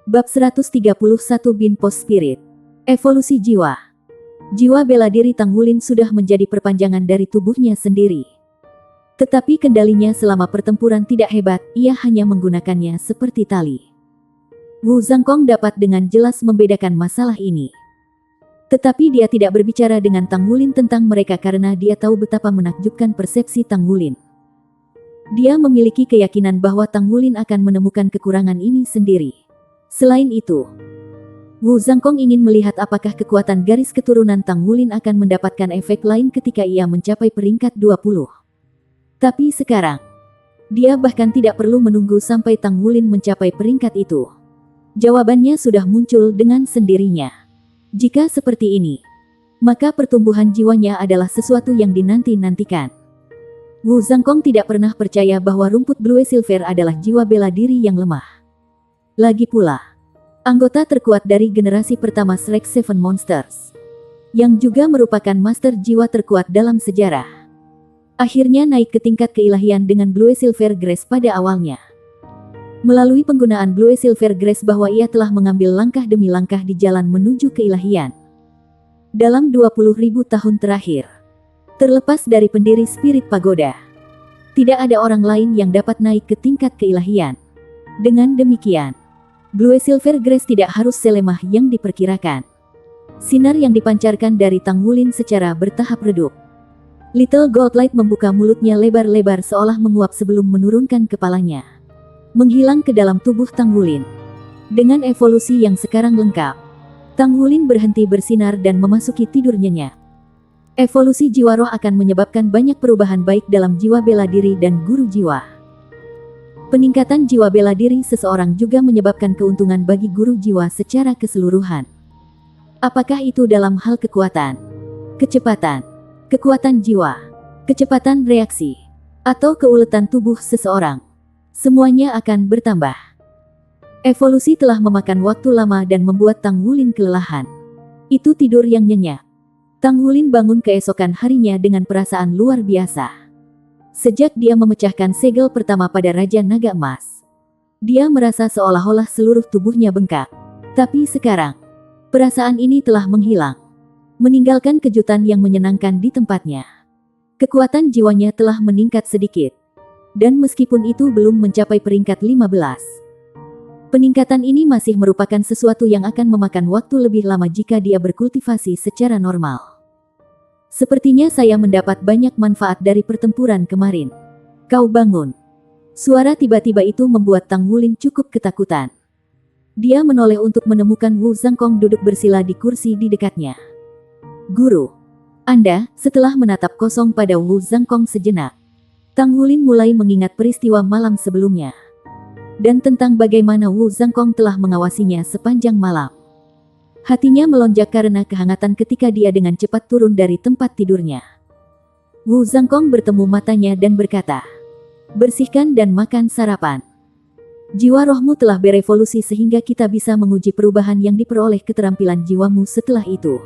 Bab 131 Bin Post Spirit. Evolusi jiwa. Jiwa bela diri Tang Wulin sudah menjadi perpanjangan dari tubuhnya sendiri. Tetapi kendalinya selama pertempuran tidak hebat, ia hanya menggunakannya seperti tali. Wu Zhangkong dapat dengan jelas membedakan masalah ini. Tetapi dia tidak berbicara dengan Tang Wulin tentang mereka karena dia tahu betapa menakjubkan persepsi Tang Wulin. Dia memiliki keyakinan bahwa Tang Wulin akan menemukan kekurangan ini sendiri. Selain itu, Wu Zhangkong ingin melihat apakah kekuatan garis keturunan Tang Wulin akan mendapatkan efek lain ketika ia mencapai peringkat 20. Tapi sekarang, dia bahkan tidak perlu menunggu sampai Tang Wulin mencapai peringkat itu. Jawabannya sudah muncul dengan sendirinya. Jika seperti ini, maka pertumbuhan jiwanya adalah sesuatu yang dinanti-nantikan. Wu Zhangkong tidak pernah percaya bahwa rumput Blue Silver adalah jiwa bela diri yang lemah. Lagi pula, anggota terkuat dari generasi pertama Shrek Seven Monsters, yang juga merupakan master jiwa terkuat dalam sejarah, akhirnya naik ke tingkat keilahian dengan Blue Silver Grace pada awalnya. Melalui penggunaan Blue Silver Grace bahwa ia telah mengambil langkah demi langkah di jalan menuju keilahian. Dalam 20.000 tahun terakhir, terlepas dari pendiri Spirit Pagoda, tidak ada orang lain yang dapat naik ke tingkat keilahian. Dengan demikian, Blue Silver Grace tidak harus selemah yang diperkirakan. Sinar yang dipancarkan dari Tang Wulin secara bertahap redup. Little Gold Light membuka mulutnya lebar-lebar seolah menguap sebelum menurunkan kepalanya, menghilang ke dalam tubuh Tang Wulin. Dengan evolusi yang sekarang lengkap, Tang Wulin berhenti bersinar dan memasuki tidur nyenyak. Evolusi jiwa roh akan menyebabkan banyak perubahan baik dalam jiwa bela diri dan guru jiwa. Peningkatan jiwa bela diri seseorang juga menyebabkan keuntungan bagi guru jiwa secara keseluruhan. Apakah itu dalam hal kekuatan, kecepatan, kekuatan jiwa, kecepatan reaksi, atau keuletan tubuh seseorang, semuanya akan bertambah. Evolusi telah memakan waktu lama dan membuat Tang Wulin kelelahan. Itu tidur yang nyenyak. Tang Wulin bangun keesokan harinya dengan perasaan luar biasa. Sejak dia memecahkan segel pertama pada Raja Naga Emas, dia merasa seolah-olah seluruh tubuhnya bengkak. Tapi sekarang, perasaan ini telah menghilang, meninggalkan kejutan yang menyenangkan di tempatnya. Kekuatan jiwanya telah meningkat sedikit, dan meskipun itu belum mencapai peringkat 15, peningkatan ini masih merupakan sesuatu yang akan memakan waktu lebih lama jika dia berkultivasi secara normal. Sepertinya saya mendapat banyak manfaat dari pertempuran kemarin. Kau bangun. Suara tiba-tiba itu membuat Tang Wulin cukup ketakutan. Dia menoleh untuk menemukan Wu Zhangkong duduk bersila di kursi di dekatnya. Guru, Anda, setelah menatap kosong pada Wu Zhangkong sejenak, Tang Wulin mulai mengingat peristiwa malam sebelumnya, dan tentang bagaimana Wu Zhangkong telah mengawasinya sepanjang malam. Hatinya melonjak karena kehangatan ketika dia dengan cepat turun dari tempat tidurnya. Wu Zhangkong bertemu matanya dan berkata, "Bersihkan dan makan sarapan. Jiwa rohmu telah berevolusi sehingga kita bisa menguji perubahan yang diperoleh keterampilan jiwamu setelah itu."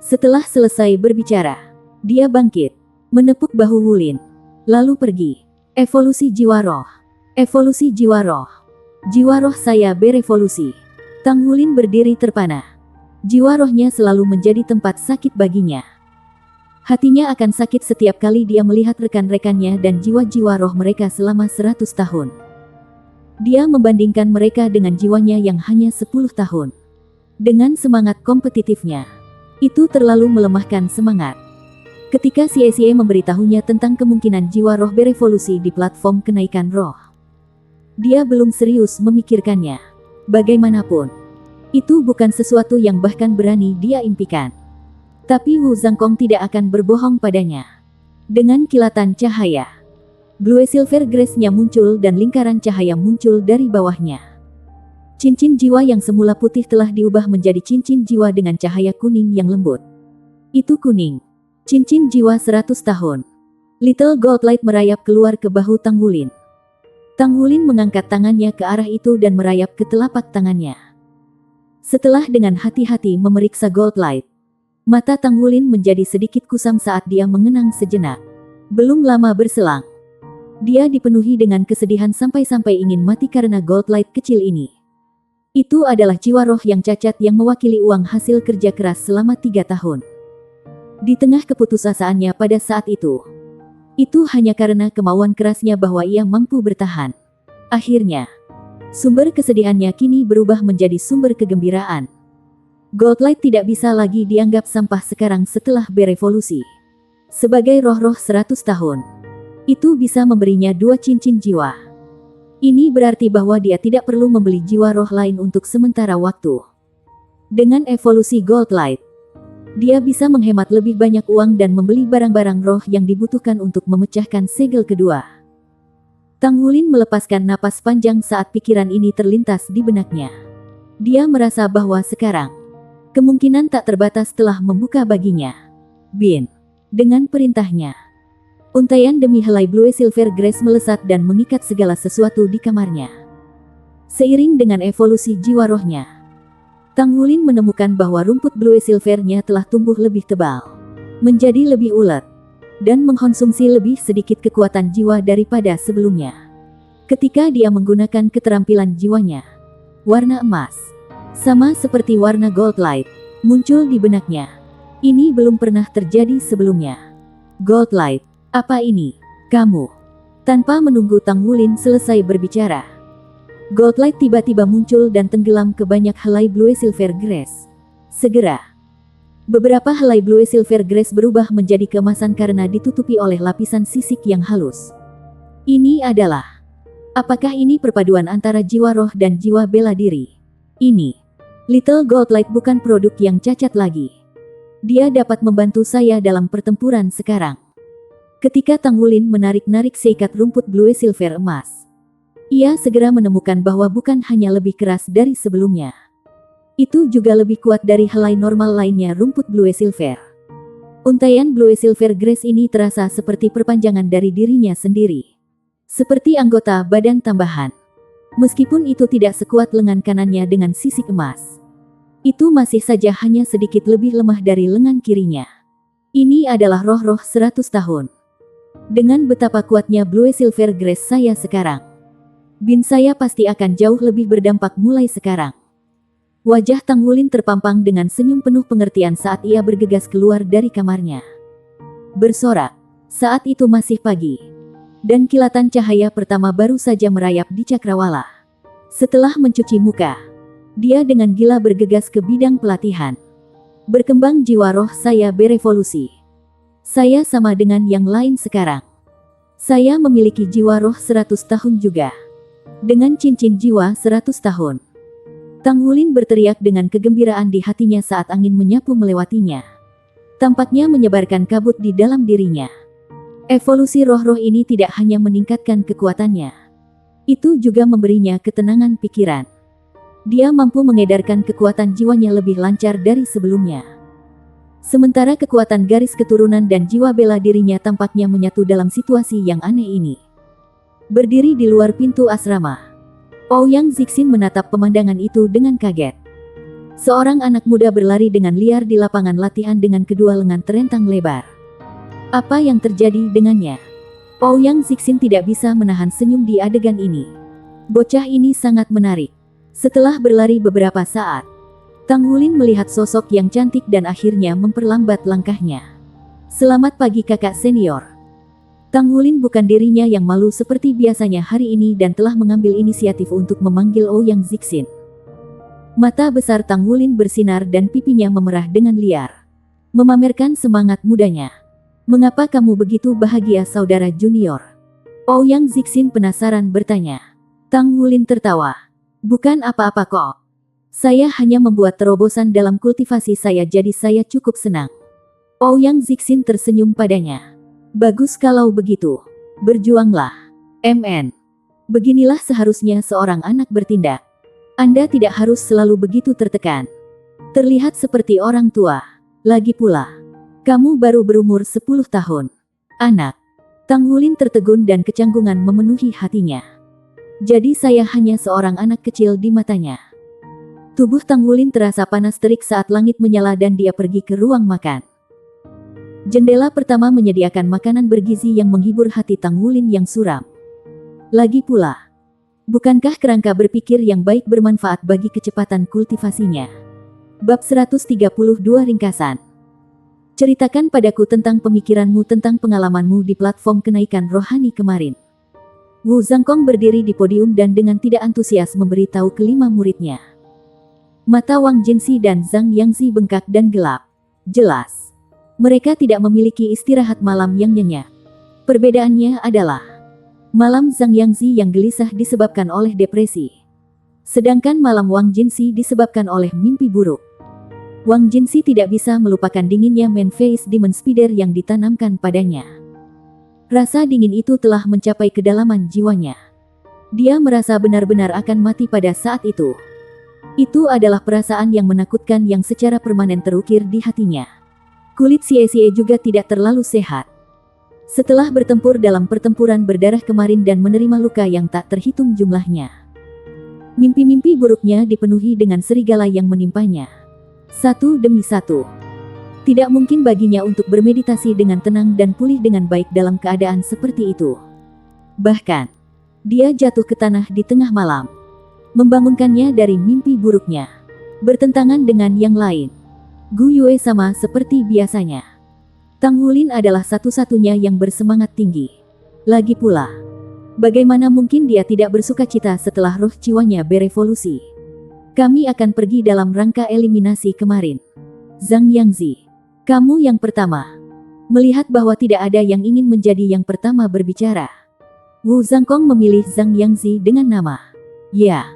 Setelah selesai berbicara, dia bangkit, menepuk bahu Wulin, lalu pergi. Evolusi jiwa roh. Evolusi jiwa roh. Jiwa roh saya berevolusi. Tang Wulin berdiri terpana. Jiwa rohnya selalu menjadi tempat sakit baginya. Hatinya akan sakit setiap kali dia melihat rekan-rekannya dan jiwa-jiwa roh mereka selama 100 tahun. Dia membandingkan mereka dengan jiwanya yang hanya 10 tahun. Dengan semangat kompetitifnya, itu terlalu melemahkan semangat. Ketika Xie memberitahunya tentang kemungkinan jiwa roh berevolusi di platform kenaikan roh, dia belum serius memikirkannya. Bagaimanapun, itu bukan sesuatu yang bahkan berani dia impikan. Tapi Wu Zhangkong tidak akan berbohong padanya. Dengan kilatan cahaya, Blue Silver Grace-nya muncul dan lingkaran cahaya muncul dari bawahnya. Cincin jiwa yang semula putih telah diubah menjadi cincin jiwa dengan cahaya kuning yang lembut. Itu kuning. Cincin jiwa 100 tahun. Little Gold Light merayap keluar ke bahu Tang Wulin. Tang Wulin mengangkat tangannya ke arah itu dan merayap ke telapak tangannya. Setelah dengan hati-hati memeriksa Gold Light, mata Tang Wulin menjadi sedikit kusam saat dia mengenang sejenak. Belum lama berselang, dia dipenuhi dengan kesedihan sampai-sampai ingin mati karena Gold Light kecil ini. Itu adalah jiwa roh yang cacat yang mewakili uang hasil kerja keras selama 3 tahun. Di tengah keputusasaannya pada saat itu hanya karena kemauan kerasnya bahwa ia mampu bertahan. Akhirnya, sumber kesedihannya kini berubah menjadi sumber kegembiraan. Goldlight tidak bisa lagi dianggap sampah sekarang setelah berevolusi. Sebagai roh-roh 100 tahun, itu bisa memberinya 2 cincin jiwa. Ini berarti bahwa dia tidak perlu membeli jiwa roh lain untuk sementara waktu. Dengan evolusi Goldlight, dia bisa menghemat lebih banyak uang dan membeli barang-barang roh yang dibutuhkan untuk memecahkan segel kedua. Tang Wulin melepaskan napas panjang saat pikiran ini terlintas di benaknya. Dia merasa bahwa sekarang, kemungkinan tak terbatas telah membuka baginya. Bin, dengan perintahnya, untaian demi helai Blue Silver Grace melesat dan mengikat segala sesuatu di kamarnya. Seiring dengan evolusi jiwa rohnya, Tang Wulin menemukan bahwa rumput Blue Silver-nya telah tumbuh lebih tebal, menjadi lebih ulet, dan mengkonsumsi lebih sedikit kekuatan jiwa daripada sebelumnya. Ketika dia menggunakan keterampilan jiwanya, warna emas, sama seperti warna Goldlight, muncul di benaknya. Ini belum pernah terjadi sebelumnya. Goldlight, apa ini? Kamu? Tanpa menunggu Tang Wulin selesai berbicara, Goldlight tiba-tiba muncul dan tenggelam ke banyak helai Blue Silver Grace. Segera, beberapa helai Blue Silver Grace berubah menjadi keemasan karena ditutupi oleh lapisan sisik yang halus. Ini adalah... Apakah ini perpaduan antara jiwa roh dan jiwa bela diri? Ini, Little Goldlight bukan produk yang cacat lagi. Dia dapat membantu saya dalam pertempuran sekarang. Ketika Tang Wulin menarik-narik seikat rumput Blue Silver emas, ia segera menemukan bahwa bukan hanya lebih keras dari sebelumnya, itu juga lebih kuat dari helai normal lainnya rumput Blue Silver. Untaian Blue Silver Grace ini terasa seperti perpanjangan dari dirinya sendiri. Seperti anggota badan tambahan. Meskipun itu tidak sekuat lengan kanannya dengan sisik emas, itu masih saja hanya sedikit lebih lemah dari lengan kirinya. Ini adalah roh-roh 100 tahun. Dengan betapa kuatnya Blue Silver Grace saya sekarang, bin saya pasti akan jauh lebih berdampak mulai sekarang. Wajah Tang Wulin terpampang dengan senyum penuh pengertian saat ia bergegas keluar dari kamarnya. Bersorak, saat itu masih pagi, dan kilatan cahaya pertama baru saja merayap di cakrawala. Setelah mencuci muka, dia dengan gila bergegas ke bidang pelatihan. Berkembang jiwa roh saya berevolusi. Saya sama dengan yang lain sekarang. Saya memiliki jiwa roh 100 tahun juga. Dengan cincin jiwa 100 tahun. Tang Wulin berteriak dengan kegembiraan di hatinya saat angin menyapu melewatinya. Tampaknya menyebarkan kabut di dalam dirinya. Evolusi roh-roh ini tidak hanya meningkatkan kekuatannya. Itu juga memberinya ketenangan pikiran. Dia mampu mengedarkan kekuatan jiwanya lebih lancar dari sebelumnya. Sementara kekuatan garis keturunan dan jiwa bela dirinya tampaknya menyatu dalam situasi yang aneh ini. Berdiri di luar pintu asrama, Ouyang Zixin menatap pemandangan itu dengan kaget. Seorang anak muda berlari dengan liar di lapangan latihan dengan kedua lengan terentang lebar. Apa yang terjadi dengannya? Ouyang Zixin tidak bisa menahan senyum di adegan ini. Bocah ini sangat menarik. Setelah berlari beberapa saat, Tang Wulin melihat sosok yang cantik dan akhirnya memperlambat langkahnya. Selamat pagi kakak senior. Tang Wulin bukan dirinya yang malu seperti biasanya hari ini dan telah mengambil inisiatif untuk memanggil Ouyang Zixin. Mata besar Tang Wulin bersinar dan pipinya memerah dengan liar, memamerkan semangat mudanya. Mengapa kamu begitu bahagia saudara junior? Ouyang Zixin penasaran bertanya. Tang Wulin tertawa. Bukan apa-apa kok. Saya hanya membuat terobosan dalam kultivasi saya jadi saya cukup senang. Ouyang Zixin tersenyum padanya. Bagus kalau begitu. Berjuanglah. MN. Beginilah seharusnya seorang anak bertindak. Anda tidak harus selalu begitu tertekan. Terlihat seperti orang tua. Lagi pula, kamu baru berumur 10 tahun. Anak. Tang Wulin tertegun dan kecanggungan memenuhi hatinya. Jadi saya hanya seorang anak kecil di matanya. Tubuh Tang Wulin terasa panas terik saat langit menyala dan dia pergi ke ruang makan. Jendela pertama menyediakan makanan bergizi yang menghibur hati Tang Wulin yang suram. Lagi pula, Bukankah kerangka berpikir yang baik bermanfaat bagi kecepatan kultivasinya? Bab 132 ringkasan. Ceritakan padaku tentang pemikiranmu tentang pengalamanmu di platform kenaikan rohani kemarin. Wu Zhangkong berdiri di podium dan dengan tidak antusias memberitahu kelima muridnya. Mata Wang Jinsi dan Zhang Yangzi bengkak dan gelap. Jelas, mereka tidak memiliki istirahat malam yang nyenyak. Perbedaannya adalah malam Zhang Yangzi yang gelisah disebabkan oleh depresi. Sedangkan malam Wang Jinsi disebabkan oleh mimpi buruk. Wang Jinsi tidak bisa melupakan dinginnya Man Face Demon Spider yang ditanamkan padanya. Rasa dingin itu telah mencapai kedalaman jiwanya. Dia merasa benar-benar akan mati pada saat itu. Itu adalah perasaan yang menakutkan yang secara permanen terukir di hatinya. Kulit Xie juga tidak terlalu sehat. Setelah bertempur dalam pertempuran berdarah kemarin dan menerima luka yang tak terhitung jumlahnya. Mimpi-mimpi buruknya dipenuhi dengan serigala yang menimpanya. Satu demi satu. Tidak mungkin baginya untuk bermeditasi dengan tenang dan pulih dengan baik dalam keadaan seperti itu. Bahkan, dia jatuh ke tanah di tengah malam. Membangunkannya dari mimpi buruknya. Bertentangan dengan yang lain. Gu Yue sama seperti biasanya. Tang Wulin adalah satu-satunya yang bersemangat tinggi. Lagi pula, bagaimana mungkin dia tidak bersukacita setelah roh jiwanya berevolusi? Kami akan pergi dalam rangka eliminasi kemarin. Zhang Yangzi, kamu yang pertama. Melihat bahwa tidak ada yang ingin menjadi yang pertama berbicara, Wu Zhangkong memilih Zhang Yangzi dengan nama. Ya.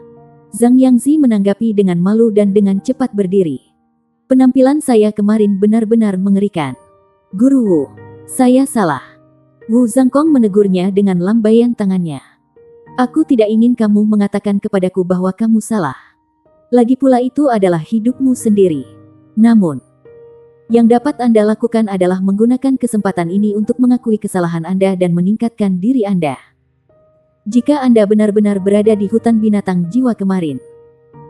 Zhang Yangzi menanggapi dengan malu dan dengan cepat berdiri. Penampilan saya kemarin benar-benar mengerikan. Guru Wu, saya salah. Wu Zhangkong menegurnya dengan lambaian tangannya. Aku tidak ingin kamu mengatakan kepadaku bahwa kamu salah. Lagi pula itu adalah hidupmu sendiri. Namun, yang dapat Anda lakukan adalah menggunakan kesempatan ini untuk mengakui kesalahan Anda dan meningkatkan diri Anda. Jika Anda benar-benar berada di hutan binatang jiwa kemarin,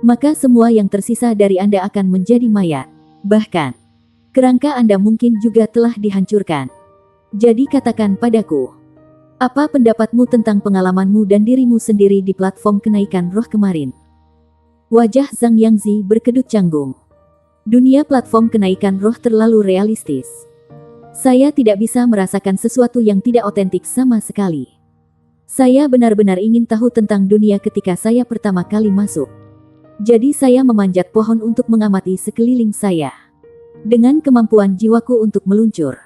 maka semua yang tersisa dari Anda akan menjadi mayat. Bahkan, kerangka Anda mungkin juga telah dihancurkan. Jadi katakan padaku, apa pendapatmu tentang pengalamanmu dan dirimu sendiri di platform kenaikan roh kemarin? Wajah Zhang Yangzi berkedut canggung. Dunia platform kenaikan roh terlalu realistis. Saya tidak bisa merasakan sesuatu yang tidak otentik sama sekali. Saya benar-benar ingin tahu tentang dunia ketika saya pertama kali masuk. Jadi saya memanjat pohon untuk mengamati sekeliling saya. Dengan kemampuan jiwaku untuk meluncur,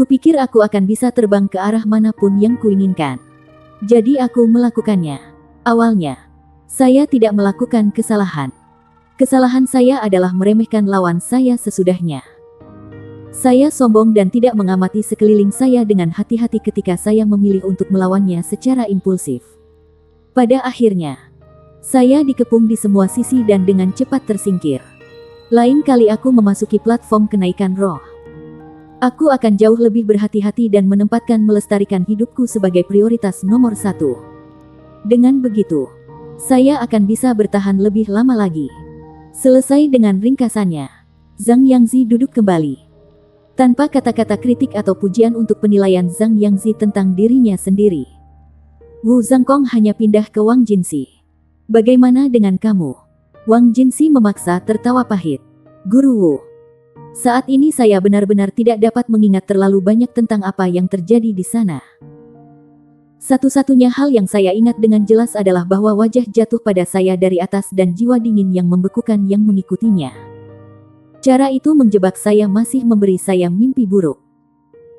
kupikir aku akan bisa terbang ke arah manapun yang kuinginkan. Jadi aku melakukannya. Awalnya, saya tidak melakukan kesalahan. Kesalahan saya adalah meremehkan lawan saya sesudahnya. Saya sombong dan tidak mengamati sekeliling saya dengan hati-hati ketika saya memilih untuk melawannya secara impulsif. Pada akhirnya, saya dikepung di semua sisi dan dengan cepat tersingkir. Lain kali aku memasuki platform kenaikan roh, aku akan jauh lebih berhati-hati dan menempatkan melestarikan hidupku sebagai prioritas nomor satu. Dengan begitu, saya akan bisa bertahan lebih lama lagi. Selesai dengan ringkasannya, Zhang Yangzi duduk kembali. Tanpa kata-kata kritik atau pujian untuk penilaian Zhang Yangzi tentang dirinya sendiri, Wu Zhangkong hanya pindah ke Wang Jinsi. Bagaimana dengan kamu? Wang Jinsi memaksa tertawa pahit. Guru Wu, saat ini saya benar-benar tidak dapat mengingat terlalu banyak tentang apa yang terjadi di sana. Satu-satunya hal yang saya ingat dengan jelas adalah bahwa wajah jatuh pada saya dari atas dan jiwa dingin yang membekukan yang mengikutinya. Cara itu menjebak saya, masih memberi saya mimpi buruk.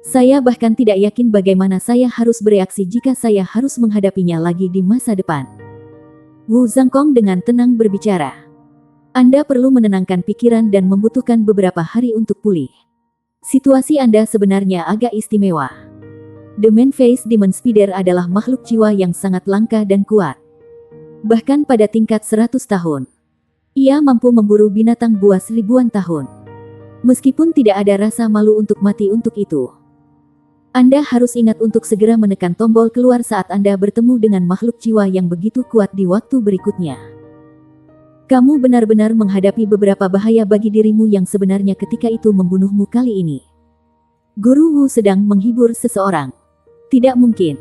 Saya bahkan tidak yakin bagaimana saya harus bereaksi jika saya harus menghadapinya lagi di masa depan. Wu Zhangkong dengan tenang berbicara. Anda perlu menenangkan pikiran dan membutuhkan beberapa hari untuk pulih. Situasi Anda sebenarnya agak istimewa. The Man Face Demon Spider adalah makhluk jiwa yang sangat langka dan kuat. Bahkan pada tingkat 100 tahun, ia mampu memburu binatang buas ribuan tahun. Meskipun tidak ada rasa malu untuk mati untuk itu, Anda harus ingat untuk segera menekan tombol keluar saat Anda bertemu dengan makhluk jiwa yang begitu kuat di waktu berikutnya. Kamu benar-benar menghadapi beberapa bahaya bagi dirimu yang sebenarnya ketika itu membunuhmu kali ini. Guru Wu sedang menghibur seseorang. Tidak mungkin.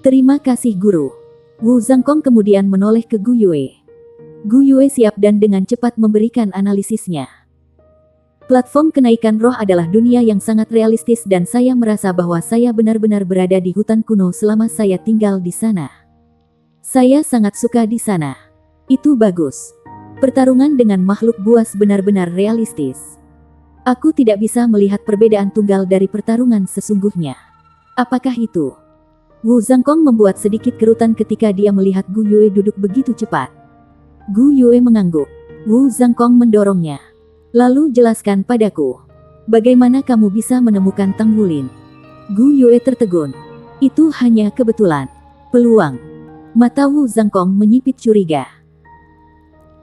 Terima kasih guru. Wu Zhangkong kemudian menoleh ke Gu Yue. Gu Yue siap dan dengan cepat memberikan analisisnya. Platform kenaikan roh adalah dunia yang sangat realistis dan saya merasa bahwa saya benar-benar berada di hutan kuno selama saya tinggal di sana. Saya sangat suka di sana. Itu bagus. Pertarungan dengan makhluk buas benar-benar realistis. Aku tidak bisa melihat perbedaan tunggal dari pertarungan sesungguhnya. Apakah itu? Wu Zhangkong membuat sedikit kerutan ketika dia melihat Gu Yue duduk begitu cepat. Gu Yue mengangguk. Wu Zhangkong mendorongnya. Lalu jelaskan padaku. Bagaimana kamu bisa menemukan Tang Wulin? Gu Yue tertegun. Itu hanya kebetulan. Peluang. Mata Wu Zhangkong menyipit curiga.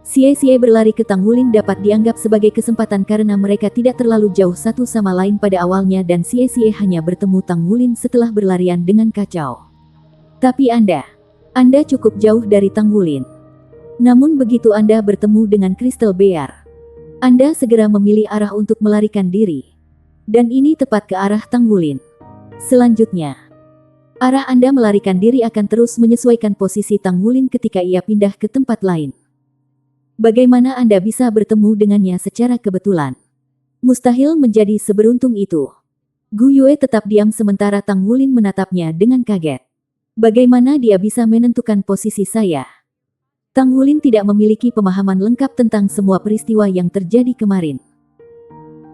Xie berlari ke Tang Wulin dapat dianggap sebagai kesempatan karena mereka tidak terlalu jauh satu sama lain pada awalnya dan Xie hanya bertemu Tang Wulin setelah berlarian dengan kacau. Tapi Anda cukup jauh dari Tang Wulin. Namun begitu Anda bertemu dengan Crystal Bear, Anda segera memilih arah untuk melarikan diri. Dan ini tepat ke arah Tang Wulin. Selanjutnya, arah Anda melarikan diri akan terus menyesuaikan posisi Tang Wulin ketika ia pindah ke tempat lain. Bagaimana Anda bisa bertemu dengannya secara kebetulan? Mustahil menjadi seberuntung itu. Gu Yue tetap diam sementara Tang Wulin menatapnya dengan kaget. Bagaimana dia bisa menentukan posisi saya? Tang Wulin tidak memiliki pemahaman lengkap tentang semua peristiwa yang terjadi kemarin.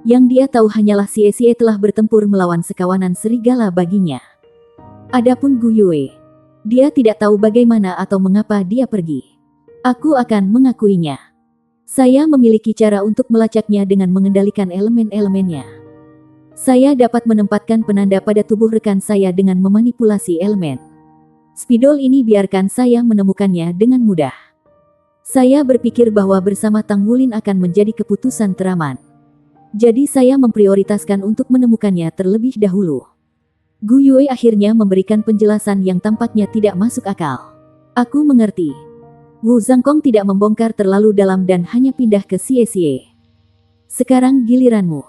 Yang dia tahu hanyalah Xie telah bertempur melawan sekawanan serigala baginya. Adapun Gu Yue, dia tidak tahu bagaimana atau mengapa dia pergi. Aku akan mengakuinya. Saya memiliki cara untuk melacaknya dengan mengendalikan elemen-elemennya. Saya dapat menempatkan penanda pada tubuh rekan saya dengan memanipulasi elemen. Spidol ini biarkan saya menemukannya dengan mudah. Saya berpikir bahwa bersama Tang Wulin akan menjadi keputusan teraman. Jadi saya memprioritaskan untuk menemukannya terlebih dahulu. Gu Yue akhirnya memberikan penjelasan yang tampaknya tidak masuk akal. Aku mengerti. Wu Zhangkong tidak membongkar terlalu dalam dan hanya pindah ke Xie. Sekarang giliranmu.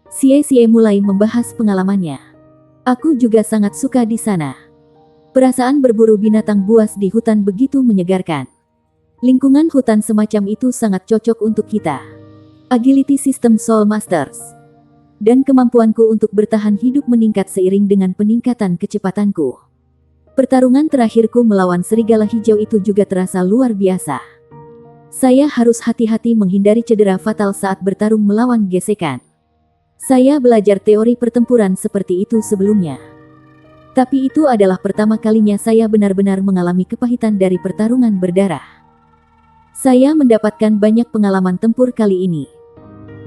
Xie mulai membahas pengalamannya. Aku juga sangat suka di sana. Perasaan berburu binatang buas di hutan begitu menyegarkan. Lingkungan hutan semacam itu sangat cocok untuk kita. Agility System Soul Masters. Dan kemampuanku untuk bertahan hidup meningkat seiring dengan peningkatan kecepatanku. Pertarungan terakhirku melawan serigala hijau itu juga terasa luar biasa. Saya harus hati-hati menghindari cedera fatal saat bertarung melawan gesekan. Saya belajar teori pertempuran seperti itu sebelumnya. Tapi itu adalah pertama kalinya saya benar-benar mengalami kepahitan dari pertarungan berdarah. Saya mendapatkan banyak pengalaman tempur kali ini.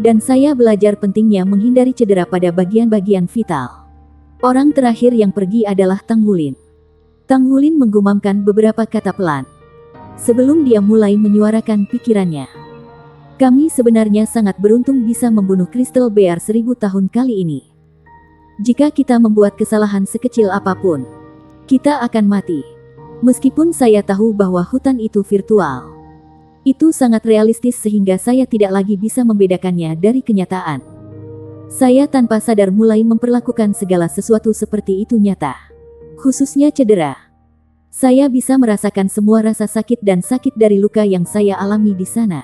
Dan saya belajar pentingnya menghindari cedera pada bagian-bagian vital. Orang terakhir yang pergi adalah Tang Wulin. Tang Wulin menggumamkan beberapa kata pelan. Sebelum dia mulai menyuarakan pikirannya. Kami sebenarnya sangat beruntung bisa membunuh Crystal Bear 1000 tahun kali ini. Jika kita membuat kesalahan sekecil apapun, kita akan mati. Meskipun saya tahu bahwa hutan itu virtual. Itu sangat realistis sehingga saya tidak lagi bisa membedakannya dari kenyataan. Saya tanpa sadar mulai memperlakukan segala sesuatu seperti itu nyata. Khususnya cedera. Saya bisa merasakan semua rasa sakit dan sakit dari luka yang saya alami di sana.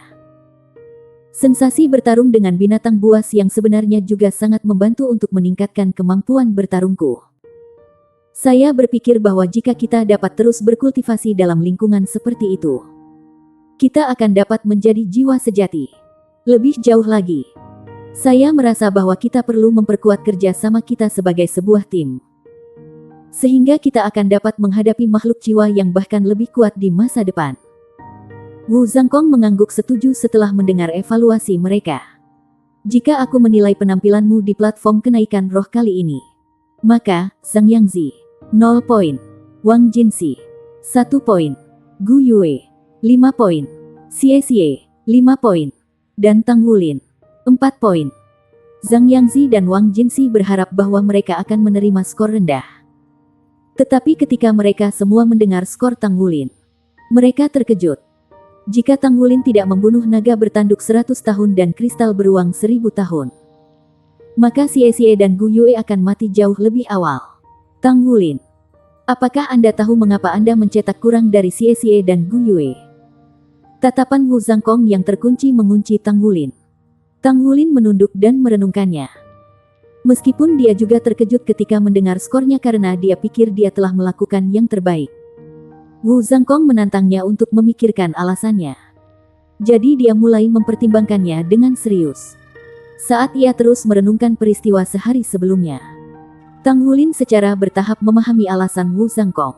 Sensasi bertarung dengan binatang buas yang sebenarnya juga sangat membantu untuk meningkatkan kemampuan bertarungku. Saya berpikir bahwa jika kita dapat terus berkultivasi dalam lingkungan seperti itu, kita akan dapat menjadi jiwa sejati. Lebih jauh lagi, saya merasa bahwa kita perlu memperkuat kerja sama kita sebagai sebuah tim. Sehingga kita akan dapat menghadapi makhluk jiwa yang bahkan lebih kuat di masa depan. Wu Zhangkong mengangguk setuju setelah mendengar evaluasi mereka. Jika aku menilai penampilanmu di platform kenaikan roh kali ini, maka Zhang Yangzi 0 poin, Wang Jinxi 1 poin, Gu Yue 5 poin, Xie 5 poin, dan Tang Wulin 4 poin. Zhang Yangzi dan Wang Jinxi berharap bahwa mereka akan menerima skor rendah. Tetapi ketika mereka semua mendengar skor Tang Wulin, mereka terkejut. Jika Tang Wulin tidak membunuh naga bertanduk 100 tahun dan kristal beruang 1000 tahun, maka Xie dan Gu Yue akan mati jauh lebih awal. Tang Wulin, Apakah Anda tahu mengapa Anda mencetak kurang dari Xie dan Gu Yue? Tatapan Wu Zhangkong yang terkunci mengunci Tang Wulin. Tang Wulin menunduk dan merenungkannya. Meskipun dia juga terkejut ketika mendengar skornya karena dia pikir dia telah melakukan yang terbaik. Wu Zhangkong menantangnya untuk memikirkan alasannya. Jadi dia mulai mempertimbangkannya dengan serius. Saat ia terus merenungkan peristiwa sehari sebelumnya, Tang Wulin secara bertahap memahami alasan Wu Zhangkong.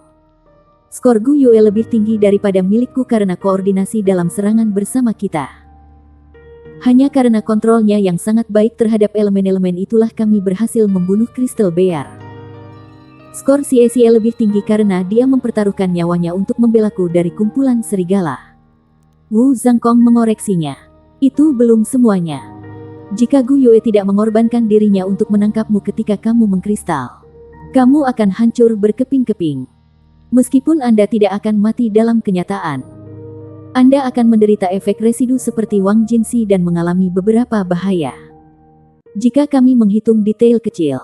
Skor Gu Yue lebih tinggi daripada milikku karena koordinasi dalam serangan bersama kita. Hanya karena kontrolnya yang sangat baik terhadap elemen-elemen itulah kami berhasil membunuh Crystal Bear. Skor Xie lebih tinggi karena dia mempertaruhkan nyawanya untuk membelaku dari kumpulan serigala. Wu Zhangkong mengoreksinya. Itu belum semuanya. Jika Gu Yue tidak mengorbankan dirinya untuk menangkapmu ketika kamu mengkristal, kamu akan hancur berkeping-keping. Meskipun Anda tidak akan mati dalam kenyataan, Anda akan menderita efek residu seperti Wang Jinsi dan mengalami beberapa bahaya. Jika kami menghitung detail kecil,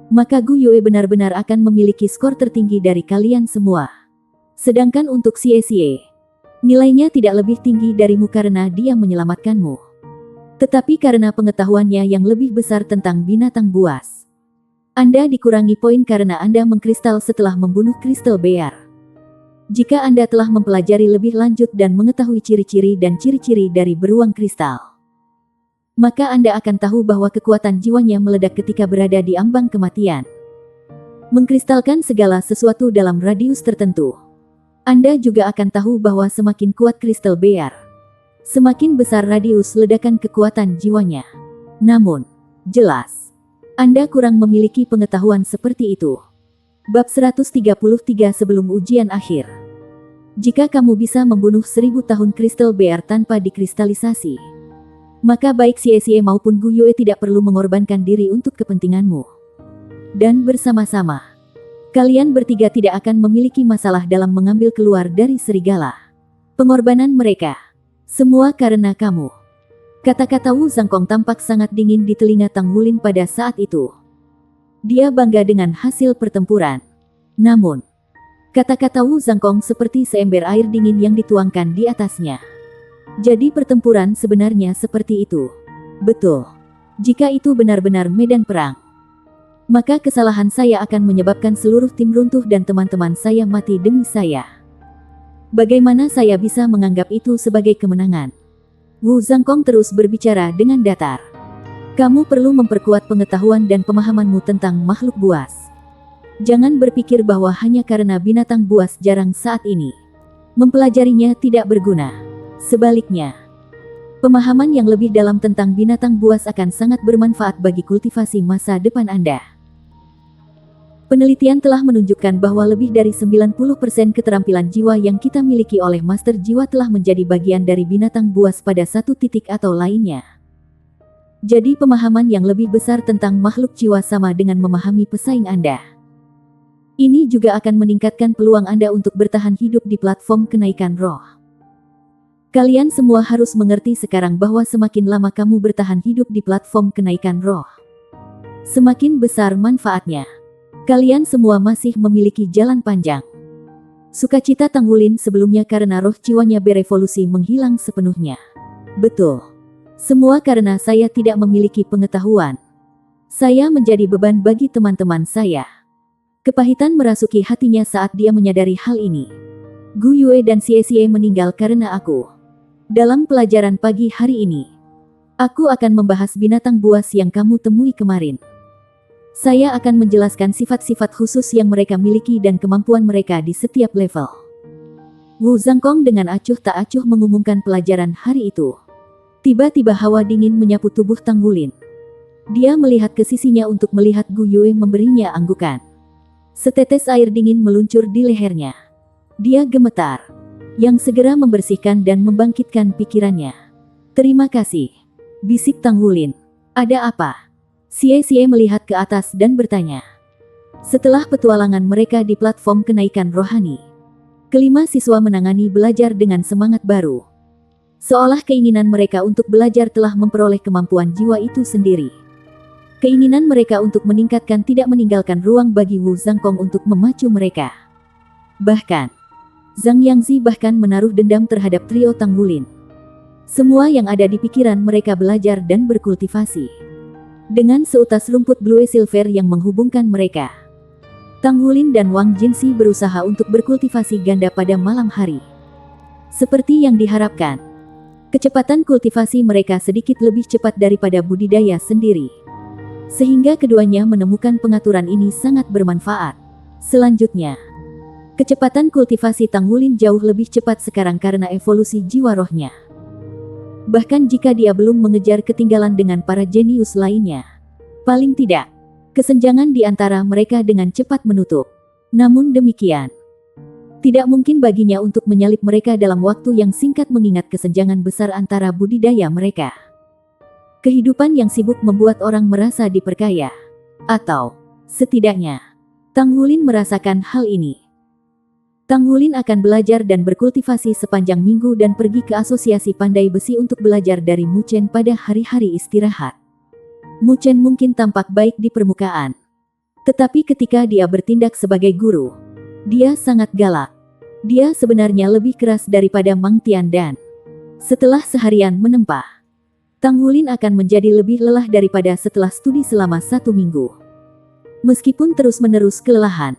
maka Gu Yue benar-benar akan memiliki skor tertinggi dari kalian semua. Sedangkan untuk Xie, nilainya tidak lebih tinggi darimu karena dia menyelamatkanmu. Tetapi karena pengetahuannya yang lebih besar tentang binatang buas, Anda dikurangi poin karena Anda mengkristal setelah membunuh Crystal Bear. Jika Anda telah mempelajari lebih lanjut dan mengetahui ciri-ciri dan ciri-ciri dari beruang kristal, maka Anda akan tahu bahwa kekuatan jiwanya meledak ketika berada di ambang kematian. Mengkristalkan segala sesuatu dalam radius tertentu. Anda juga akan tahu bahwa semakin kuat Crystal Bear, semakin besar radius ledakan kekuatan jiwanya. Namun, jelas, Anda kurang memiliki pengetahuan seperti itu. Bab 133 sebelum ujian akhir. Jika kamu bisa membunuh 1000 tahun Crystal Bear tanpa dikristalisasi, maka baik Xie maupun Gu Yue tidak perlu mengorbankan diri untuk kepentinganmu. Dan bersama-sama, kalian bertiga tidak akan memiliki masalah dalam mengambil keluar dari serigala. Pengorbanan mereka semua karena kamu. Kata-kata Wu Zhangkong tampak sangat dingin di telinga Tang Wulin pada saat itu. Dia bangga dengan hasil pertempuran. Namun, kata-kata Wu Zhangkong seperti seember air dingin yang dituangkan di atasnya. Jadi pertempuran sebenarnya seperti itu. Betul. Jika itu benar-benar medan perang, maka kesalahan saya akan menyebabkan seluruh tim runtuh dan teman-teman saya mati demi saya. Bagaimana saya bisa menganggap itu sebagai kemenangan? Wu Zhangkong terus berbicara dengan datar. Kamu perlu memperkuat pengetahuan dan pemahamanmu tentang makhluk buas. Jangan berpikir bahwa hanya karena binatang buas jarang saat ini, mempelajarinya tidak berguna. Sebaliknya, pemahaman yang lebih dalam tentang binatang buas akan sangat bermanfaat bagi kultivasi masa depan Anda. Penelitian telah menunjukkan bahwa lebih dari 90% keterampilan jiwa yang kita miliki oleh Master Jiwa telah menjadi bagian dari binatang buas pada satu titik atau lainnya. Jadi pemahaman yang lebih besar tentang makhluk jiwa sama dengan memahami pesaing Anda. Ini juga akan meningkatkan peluang Anda untuk bertahan hidup di platform kenaikan roh. Kalian semua harus mengerti sekarang bahwa semakin lama kamu bertahan hidup di platform kenaikan roh, semakin besar manfaatnya. Kalian semua masih memiliki jalan panjang. Sukacita Tang Wulin sebelumnya karena roh jiwanya berevolusi menghilang sepenuhnya. Betul. Semua karena saya tidak memiliki pengetahuan. Saya menjadi beban bagi teman-teman saya. Kepahitan merasuki hatinya saat dia menyadari hal ini. Gu Yue dan Xie meninggal karena aku. Dalam pelajaran pagi hari ini, aku akan membahas binatang buas yang kamu temui kemarin. Saya akan menjelaskan sifat-sifat khusus yang mereka miliki dan kemampuan mereka di setiap level. Wu Zhangkong dengan acuh tak acuh mengumumkan pelajaran hari itu. Tiba-tiba hawa dingin menyapu tubuh Tang Wulin. Dia melihat ke sisinya untuk melihat Gu Yue memberinya anggukan. Setetes air dingin meluncur di lehernya. Dia gemetar, yang segera membersihkan dan membangkitkan pikirannya. Terima kasih, bisik Tang Wulin. Ada apa? Xie melihat ke atas dan bertanya. Setelah petualangan mereka di platform kenaikan rohani, kelima siswa menangani belajar dengan semangat baru. Seolah keinginan mereka untuk belajar telah memperoleh kemampuan jiwa itu sendiri. Keinginan mereka untuk meningkatkan tidak meninggalkan ruang bagi Wu Zhangkong untuk memacu mereka. Bahkan, Zhang Yangzi bahkan menaruh dendam terhadap trio Tang Wulin. Semua yang ada di pikiran mereka belajar dan berkultivasi. Dengan seutas rumput Blue Silver yang menghubungkan mereka, Tang Wulin dan Wang Jinsi berusaha untuk berkultivasi ganda pada malam hari. Seperti yang diharapkan, kecepatan kultivasi mereka sedikit lebih cepat daripada budidaya sendiri. Sehingga keduanya menemukan pengaturan ini sangat bermanfaat. Selanjutnya, kecepatan kultivasi Tang Wulin jauh lebih cepat sekarang karena evolusi jiwa rohnya. Bahkan jika dia belum mengejar ketinggalan dengan para jenius lainnya, paling tidak, kesenjangan di antara mereka dengan cepat menutup. Namun demikian, tidak mungkin baginya untuk menyalip mereka dalam waktu yang singkat mengingat kesenjangan besar antara budidaya mereka. Kehidupan yang sibuk membuat orang merasa diperkaya. Atau, setidaknya, Tang Wulin merasakan hal ini. Tang Wulin akan belajar dan berkultivasi sepanjang minggu dan pergi ke asosiasi pandai besi untuk belajar dari Mu Chen pada hari-hari istirahat. Mu Chen mungkin tampak baik di permukaan. Tetapi ketika dia bertindak sebagai guru, dia sangat galak. Dia sebenarnya lebih keras daripada Mang Tian dan setelah seharian menempa, Tang Wulin akan menjadi lebih lelah daripada setelah studi selama 1 minggu. Meskipun terus-menerus kelelahan,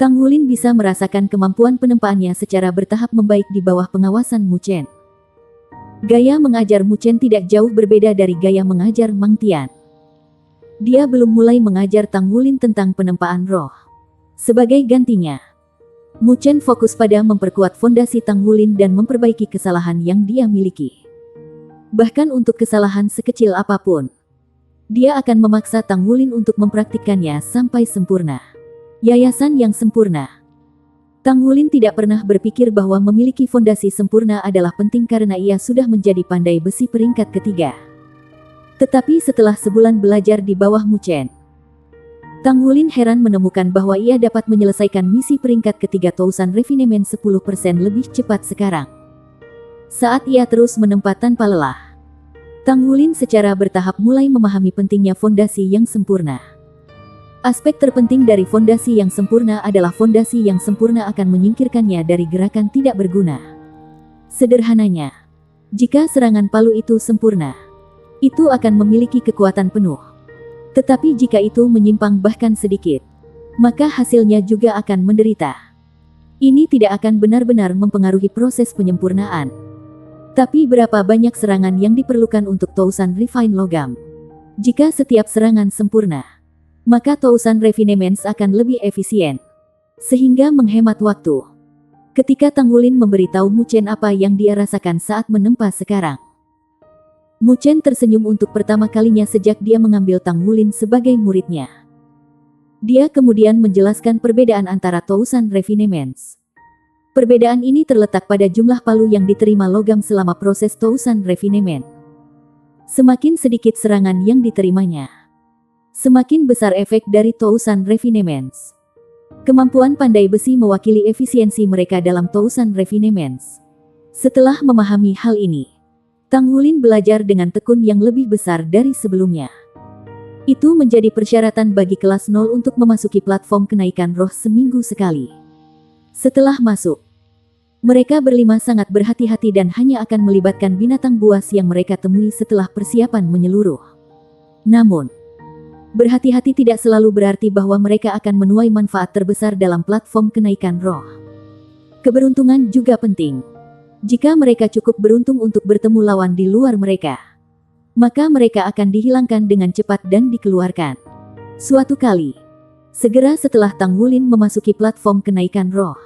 Tang Wulin bisa merasakan kemampuan penempaannya secara bertahap membaik di bawah pengawasan Mu Chen. Gaya mengajar Mu Chen tidak jauh berbeda dari gaya mengajar Mang Tian. Dia belum mulai mengajar Tang Wulin tentang penempaan roh. Sebagai gantinya, Mu Chen fokus pada memperkuat fondasi Tang Wulin dan memperbaiki kesalahan yang dia miliki. Bahkan untuk kesalahan sekecil apapun, dia akan memaksa Tang Wulin untuk mempraktikkannya sampai sempurna. Yayasan yang sempurna. Tang Wulin tidak pernah berpikir bahwa memiliki fondasi sempurna adalah penting karena ia sudah menjadi pandai besi peringkat ketiga. Tetapi setelah sebulan belajar di bawah Mu Chen, Tang Wulin heran menemukan bahwa ia dapat menyelesaikan misi peringkat ketiga Tousan Refinement 10% lebih cepat sekarang. Saat ia terus menempa tanpa lelah, Tang Wulin secara bertahap mulai memahami pentingnya fondasi yang sempurna. Aspek terpenting dari fondasi yang sempurna adalah fondasi yang sempurna akan menyingkirkannya dari gerakan tidak berguna. Sederhananya, jika serangan palu itu sempurna, itu akan memiliki kekuatan penuh. Tetapi jika itu menyimpang bahkan sedikit, maka hasilnya juga akan menderita. Ini tidak akan benar-benar mempengaruhi proses penyempurnaan. Tapi berapa banyak serangan yang diperlukan untuk Tousan Refine Logam? Jika setiap serangan sempurna, maka Tousan Refinements akan lebih efisien, sehingga menghemat waktu. Ketika Tang Wulin memberitahu Mu Chen apa yang dia rasakan saat menempa sekarang, Mu Chen tersenyum untuk pertama kalinya sejak dia mengambil Tang Wulin sebagai muridnya. Dia kemudian menjelaskan perbedaan antara Tousan Refinements. Perbedaan ini terletak pada jumlah palu yang diterima logam selama proses Tousan Refinement. Semakin sedikit serangan yang diterimanya, semakin besar efek dari Tousan Refinements. Kemampuan pandai besi mewakili efisiensi mereka dalam Tousan Refinements. Setelah memahami hal ini, Tang Wulin belajar dengan tekun yang lebih besar dari sebelumnya. Itu menjadi persyaratan bagi kelas 0 untuk memasuki platform kenaikan roh seminggu sekali. Setelah masuk, mereka berlima sangat berhati-hati dan hanya akan melibatkan binatang buas yang mereka temui setelah persiapan menyeluruh. Namun, berhati-hati tidak selalu berarti bahwa mereka akan menuai manfaat terbesar dalam platform kenaikan roh. Keberuntungan juga penting. Jika mereka cukup beruntung untuk bertemu lawan di luar mereka, maka mereka akan dihilangkan dengan cepat dan dikeluarkan. Suatu kali, segera setelah Tang Wulin memasuki platform kenaikan roh,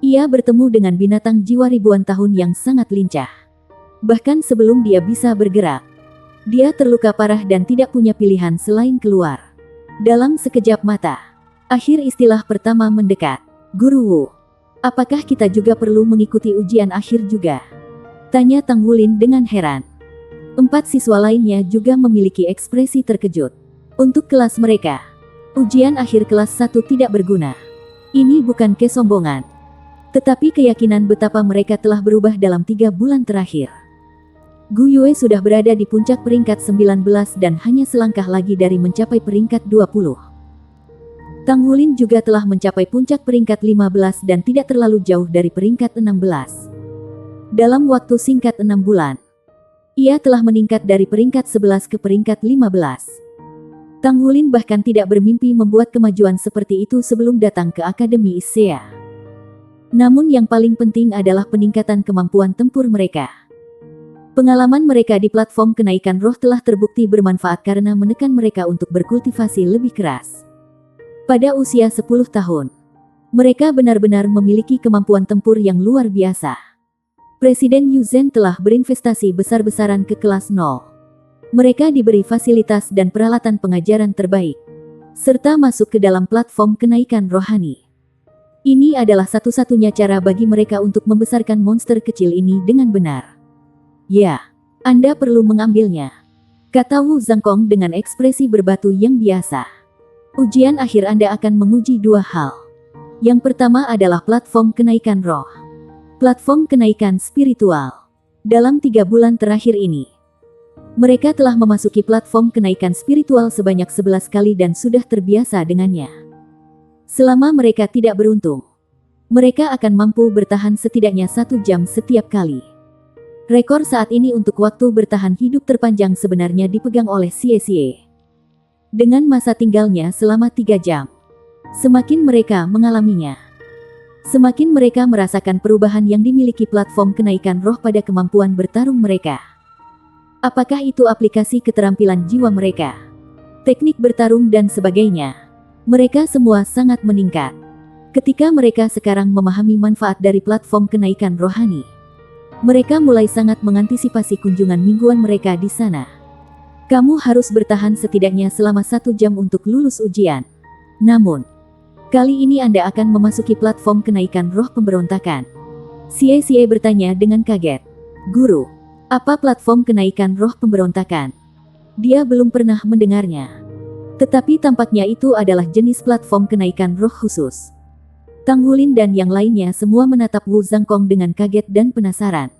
ia bertemu dengan binatang jiwa ribuan tahun yang sangat lincah. Bahkan sebelum dia bisa bergerak, dia terluka parah dan tidak punya pilihan selain keluar. Dalam sekejap mata, akhir istilah pertama mendekat. Guru Wu, apakah kita juga perlu mengikuti ujian akhir juga? Tanya Tang Wulin dengan heran. 4 siswa lainnya juga memiliki ekspresi terkejut. Untuk kelas mereka, ujian akhir kelas 1 tidak berguna. Ini bukan kesombongan, tetapi keyakinan betapa mereka telah berubah dalam 3 bulan terakhir. Gu Yue sudah berada di puncak peringkat 19 dan hanya selangkah lagi dari mencapai peringkat 20. Tang Wulin juga telah mencapai puncak peringkat 15 dan tidak terlalu jauh dari peringkat 16. Dalam waktu singkat 6 bulan, ia telah meningkat dari peringkat 11 ke peringkat 15. Tang Wulin bahkan tidak bermimpi membuat kemajuan seperti itu sebelum datang ke Akademi Issea. Namun yang paling penting adalah peningkatan kemampuan tempur mereka. Pengalaman mereka di platform kenaikan roh telah terbukti bermanfaat karena menekan mereka untuk berkultivasi lebih keras. Pada usia 10 tahun, mereka benar-benar memiliki kemampuan tempur yang luar biasa. Presiden Yu Zhen telah berinvestasi besar-besaran ke kelas 0. Mereka diberi fasilitas dan peralatan pengajaran terbaik, serta masuk ke dalam platform kenaikan rohani. Ini adalah satu-satunya cara bagi mereka untuk membesarkan monster kecil ini dengan benar. Ya, Anda perlu mengambilnya, kata Wu Zhangkong dengan ekspresi berbatu yang biasa. Ujian akhir Anda akan menguji dua hal. Yang pertama adalah platform kenaikan roh. Platform kenaikan spiritual. Dalam 3 bulan terakhir ini, mereka telah memasuki platform kenaikan spiritual sebanyak 11 kali dan sudah terbiasa dengannya. Selama mereka tidak beruntung, mereka akan mampu bertahan setidaknya 1 jam setiap kali. Rekor saat ini untuk waktu bertahan hidup terpanjang sebenarnya dipegang oleh Xie Xie. Dengan masa tinggalnya selama 3 jam. Semakin mereka mengalaminya, semakin mereka merasakan perubahan yang dimiliki platform kenaikan roh pada kemampuan bertarung mereka. Apakah itu aplikasi keterampilan jiwa mereka, teknik bertarung dan sebagainya? Mereka semua sangat meningkat. Ketika mereka sekarang memahami manfaat dari platform kenaikan rohani, mereka mulai sangat mengantisipasi kunjungan mingguan mereka di sana. Kamu harus bertahan setidaknya selama 1 jam untuk lulus ujian. Namun, kali ini Anda akan memasuki platform kenaikan roh pemberontakan. Xie Xie bertanya dengan kaget. Guru, apa platform kenaikan roh pemberontakan? Dia belum pernah mendengarnya. Tetapi tampaknya itu adalah jenis platform kenaikan roh khusus. Tang Wulin dan yang lainnya semua menatap Wu Zhangkong dengan kaget dan penasaran.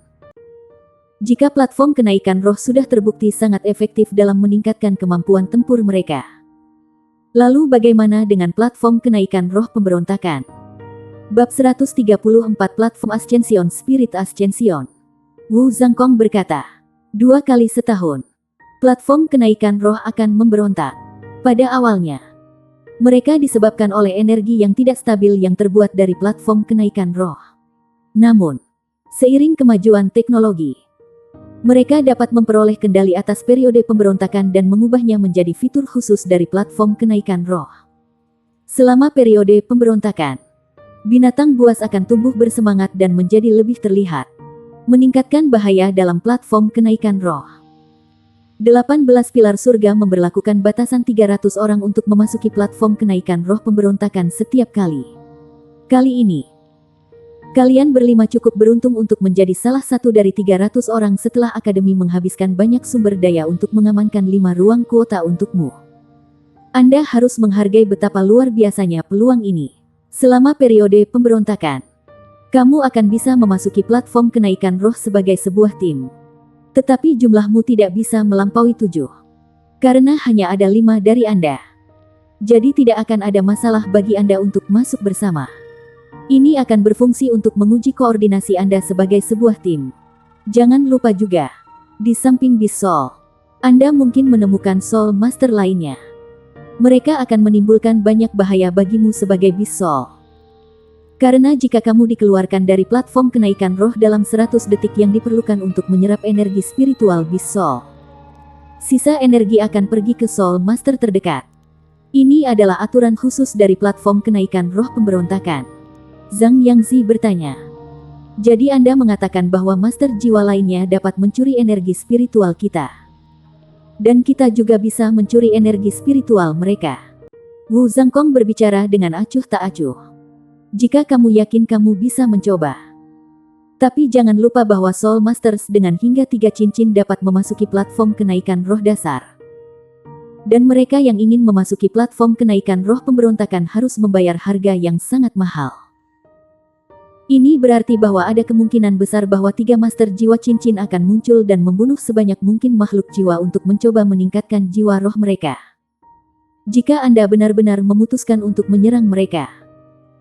Jika platform kenaikan roh sudah terbukti sangat efektif dalam meningkatkan kemampuan tempur mereka, lalu bagaimana dengan platform kenaikan roh pemberontakan? Bab 134 Platform Ascension Spirit Ascension. Wu Zhangkong berkata, 2 kali setahun, platform kenaikan roh akan memberontak. Pada awalnya, mereka disebabkan oleh energi yang tidak stabil yang terbuat dari platform kenaikan roh. Namun, seiring kemajuan teknologi, mereka dapat memperoleh kendali atas periode pemberontakan dan mengubahnya menjadi fitur khusus dari platform kenaikan roh. Selama periode pemberontakan, binatang buas akan tumbuh bersemangat dan menjadi lebih terlihat, meningkatkan bahaya dalam platform kenaikan roh. 18 pilar surga memberlakukan batasan 300 orang untuk memasuki platform kenaikan roh pemberontakan setiap kali. Kali ini, kalian berlima cukup beruntung untuk menjadi salah satu dari 300 orang setelah Akademi menghabiskan banyak sumber daya untuk mengamankan 5 ruang kuota untukmu. Anda harus menghargai betapa luar biasanya peluang ini. Selama periode pemberontakan, kamu akan bisa memasuki platform kenaikan roh sebagai sebuah tim. Tetapi jumlahmu tidak bisa melampaui 7. Karena hanya ada 5 dari Anda. Jadi tidak akan ada masalah bagi Anda untuk masuk bersama. Ini akan berfungsi untuk menguji koordinasi Anda sebagai sebuah tim. Jangan lupa juga, di samping Beast Soul, Anda mungkin menemukan Soul Master lainnya. Mereka akan menimbulkan banyak bahaya bagimu sebagai Beast Soul. Karena jika kamu dikeluarkan dari platform kenaikan roh dalam 100 detik yang diperlukan untuk menyerap energi spiritual Beast Soul, sisa energi akan pergi ke Soul Master terdekat. Ini adalah aturan khusus dari platform kenaikan roh pemberontakan. Zhang Yangzi bertanya. Jadi Anda mengatakan bahwa master jiwa lainnya dapat mencuri energi spiritual kita. Dan kita juga bisa mencuri energi spiritual mereka. Wu Zhangkong berbicara dengan acuh tak acuh. Jika kamu yakin kamu bisa mencoba. Tapi jangan lupa bahwa Soul Masters dengan hingga 3 cincin dapat memasuki platform kenaikan roh dasar. Dan mereka yang ingin memasuki platform kenaikan roh pemberontakan harus membayar harga yang sangat mahal. Ini berarti bahwa ada kemungkinan besar bahwa 3 master jiwa cincin akan muncul dan membunuh sebanyak mungkin makhluk jiwa untuk mencoba meningkatkan jiwa roh mereka. Jika Anda benar-benar memutuskan untuk menyerang mereka,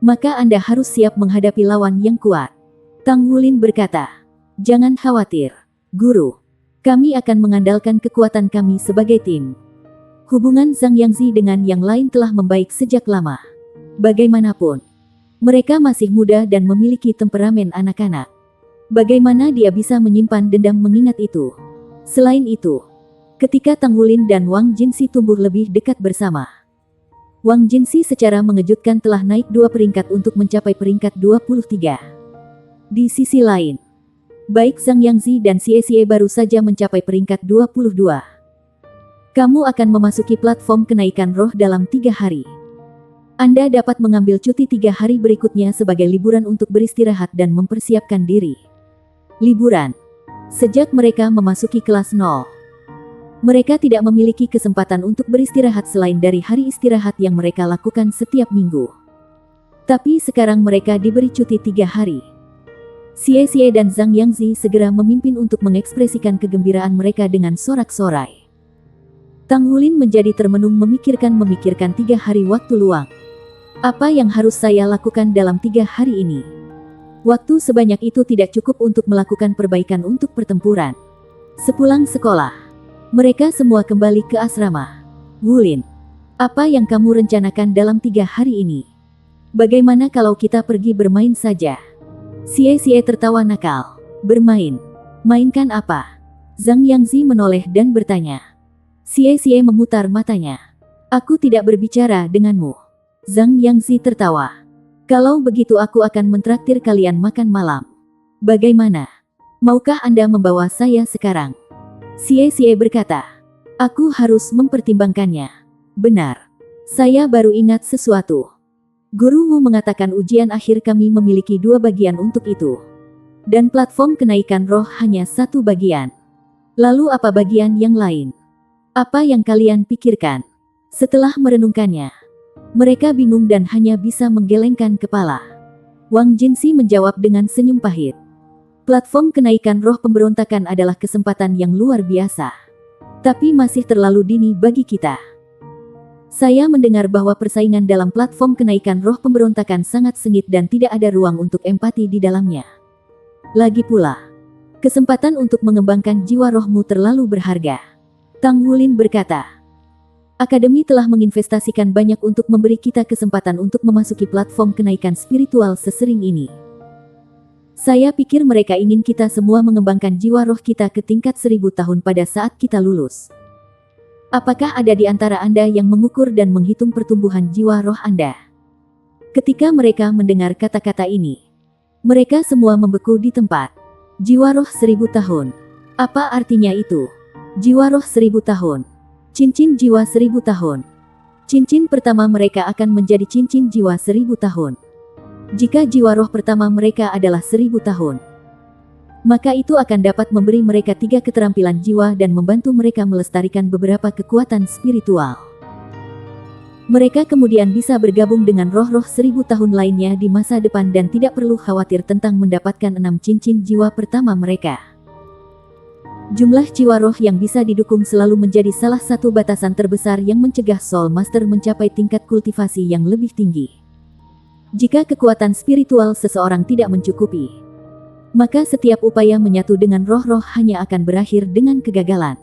maka Anda harus siap menghadapi lawan yang kuat. Tang Wulin berkata, "Jangan khawatir, Guru. Kami akan mengandalkan kekuatan kami sebagai tim." Hubungan Zhang Yangzi dengan yang lain telah membaik sejak lama. Bagaimanapun, mereka masih muda dan memiliki temperamen anak-anak. Bagaimana dia bisa menyimpan dendam mengingat itu? Selain itu, ketika Tang Wulin dan Wang Jinsi tumbuh lebih dekat bersama, Wang Jinsi secara mengejutkan telah naik 2 peringkat untuk mencapai peringkat 23. Di sisi lain, baik Zhang Yangzi dan Xie baru saja mencapai peringkat 22. Kamu akan memasuki platform kenaikan roh dalam 3 hari. Anda dapat mengambil cuti 3 hari berikutnya sebagai liburan untuk beristirahat dan mempersiapkan diri. Liburan. Sejak mereka memasuki kelas 0, mereka tidak memiliki kesempatan untuk beristirahat selain dari hari istirahat yang mereka lakukan setiap minggu. Tapi sekarang mereka diberi cuti 3 hari. Xie dan Zhang Yangzi segera memimpin untuk mengekspresikan kegembiraan mereka dengan sorak-sorai. Tang Wulin menjadi termenung memikirkan 3 hari waktu luang. Apa yang harus saya lakukan dalam 3 hari ini? Waktu sebanyak itu tidak cukup untuk melakukan perbaikan untuk pertempuran. Sepulang sekolah, mereka semua kembali ke asrama. Wulin, apa yang kamu rencanakan dalam 3 hari ini? Bagaimana kalau kita pergi bermain saja? Xie tertawa nakal. Bermain? Mainkan apa? Zhang Yangzi menoleh dan bertanya. Xie memutar matanya. Aku tidak berbicara denganmu. Zhang Yangzi tertawa. Kalau begitu aku akan mentraktir kalian makan malam. Bagaimana? Maukah Anda membawa saya sekarang? Xie berkata. Aku harus mempertimbangkannya. Benar. Saya baru ingat sesuatu. Gurumu mengatakan ujian akhir kami memiliki 2 bagian untuk itu. Dan platform kenaikan roh hanya 1 bagian. Lalu apa bagian yang lain? Apa yang kalian pikirkan? Setelah merenungkannya, mereka bingung dan hanya bisa menggelengkan kepala. Wang Jinsi menjawab dengan senyum pahit. Platform kenaikan roh pemberontakan adalah kesempatan yang luar biasa. Tapi masih terlalu dini bagi kita. Saya mendengar bahwa persaingan dalam platform kenaikan roh pemberontakan sangat sengit dan tidak ada ruang untuk empati di dalamnya. Lagi pula, kesempatan untuk mengembangkan jiwa rohmu terlalu berharga. Tang Wulin berkata. Akademi telah menginvestasikan banyak untuk memberi kita kesempatan untuk memasuki platform kenaikan spiritual sesering ini. Saya pikir mereka ingin kita semua mengembangkan jiwa roh kita ke tingkat 1000 tahun pada saat kita lulus. Apakah ada di antara Anda yang mengukur dan menghitung pertumbuhan jiwa roh Anda? Ketika mereka mendengar kata-kata ini, mereka semua membeku di tempat. Jiwa roh 1000 tahun. Apa artinya itu? Jiwa roh 1000 tahun. Cincin jiwa 1000 tahun. Cincin pertama mereka akan menjadi cincin jiwa 1000 tahun. Jika jiwa roh pertama mereka adalah 1000 tahun, maka itu akan dapat memberi mereka 3 keterampilan jiwa dan membantu mereka melestarikan beberapa kekuatan spiritual. Mereka kemudian bisa bergabung dengan roh-roh 1000 tahun lainnya di masa depan dan tidak perlu khawatir tentang mendapatkan 6 cincin jiwa pertama mereka. Jumlah jiwa roh yang bisa didukung selalu menjadi salah satu batasan terbesar yang mencegah Soul Master mencapai tingkat kultivasi yang lebih tinggi. Jika kekuatan spiritual seseorang tidak mencukupi, maka setiap upaya menyatu dengan roh-roh hanya akan berakhir dengan kegagalan.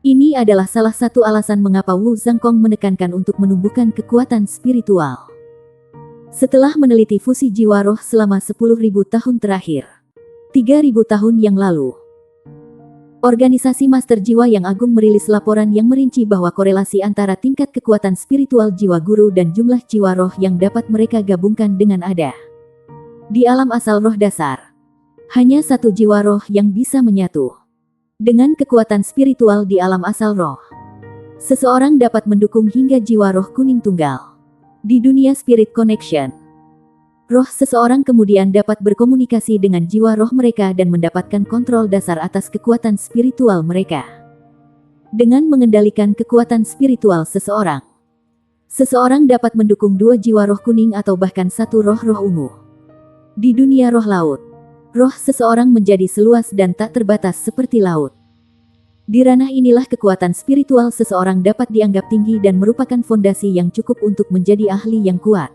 Ini adalah salah satu alasan mengapa Wu Zhangkong menekankan untuk menumbuhkan kekuatan spiritual. Setelah meneliti fusi jiwa roh selama 10.000 tahun terakhir, 3.000 tahun yang lalu, Organisasi Master Jiwa yang Agung merilis laporan yang merinci bahwa korelasi antara tingkat kekuatan spiritual jiwa guru dan jumlah jiwa roh yang dapat mereka gabungkan dengan ada di alam asal roh dasar. Hanya 1 jiwa roh yang bisa menyatu dengan kekuatan spiritual di alam asal roh. Seseorang dapat mendukung hingga jiwa roh kuning tunggal di dunia Spirit Connection. Roh seseorang kemudian dapat berkomunikasi dengan jiwa roh mereka dan mendapatkan kontrol dasar atas kekuatan spiritual mereka. Dengan mengendalikan kekuatan spiritual seseorang, seseorang dapat mendukung 2 jiwa roh kuning atau bahkan 1 roh-roh ungu. Di dunia roh laut, roh seseorang menjadi seluas dan tak terbatas seperti laut. Di ranah inilah kekuatan spiritual seseorang dapat dianggap tinggi dan merupakan fondasi yang cukup untuk menjadi ahli yang kuat.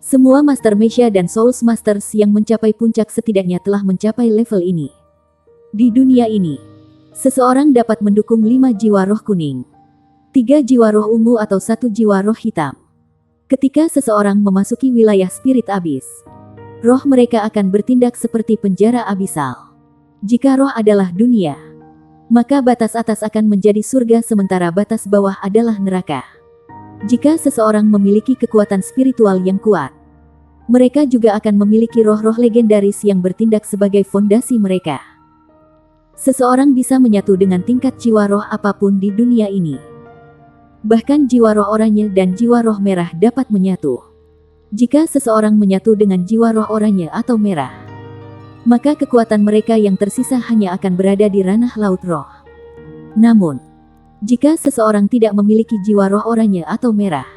Semua Master Mesha dan Souls Masters yang mencapai puncak setidaknya telah mencapai level ini. Di dunia ini, seseorang dapat mendukung 5 jiwa roh kuning, 3 jiwa roh ungu atau 1 jiwa roh hitam. Ketika seseorang memasuki wilayah spirit abis, roh mereka akan bertindak seperti penjara abisal. Jika roh adalah dunia, maka batas atas akan menjadi surga sementara batas bawah adalah neraka. Jika seseorang memiliki kekuatan spiritual yang kuat, mereka juga akan memiliki roh-roh legendaris yang bertindak sebagai fondasi mereka. Seseorang bisa menyatu dengan tingkat jiwa roh apapun di dunia ini. Bahkan jiwa roh oranye dan jiwa roh merah dapat menyatu. Jika seseorang menyatu dengan jiwa roh oranye atau merah, maka kekuatan mereka yang tersisa hanya akan berada di ranah laut roh. Namun, jika seseorang tidak memiliki jiwa roh oranye atau merah,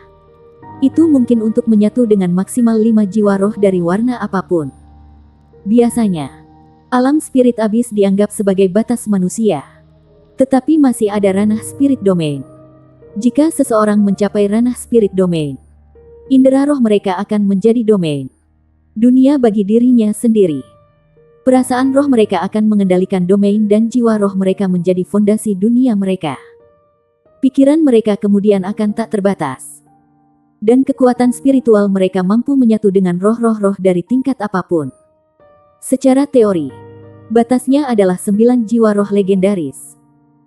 itu mungkin untuk menyatu dengan maksimal 5 jiwa roh dari warna apapun. Biasanya, alam spirit abis dianggap sebagai batas manusia. Tetapi masih ada ranah spirit domain. Jika seseorang mencapai ranah spirit domain, indera roh mereka akan menjadi domain dunia bagi dirinya sendiri. Perasaan roh mereka akan mengendalikan domain dan jiwa roh mereka menjadi fondasi dunia mereka. Pikiran mereka kemudian akan tak terbatas. Dan kekuatan spiritual mereka mampu menyatu dengan roh-roh dari tingkat apapun. Secara teori, batasnya adalah 9 jiwa roh legendaris.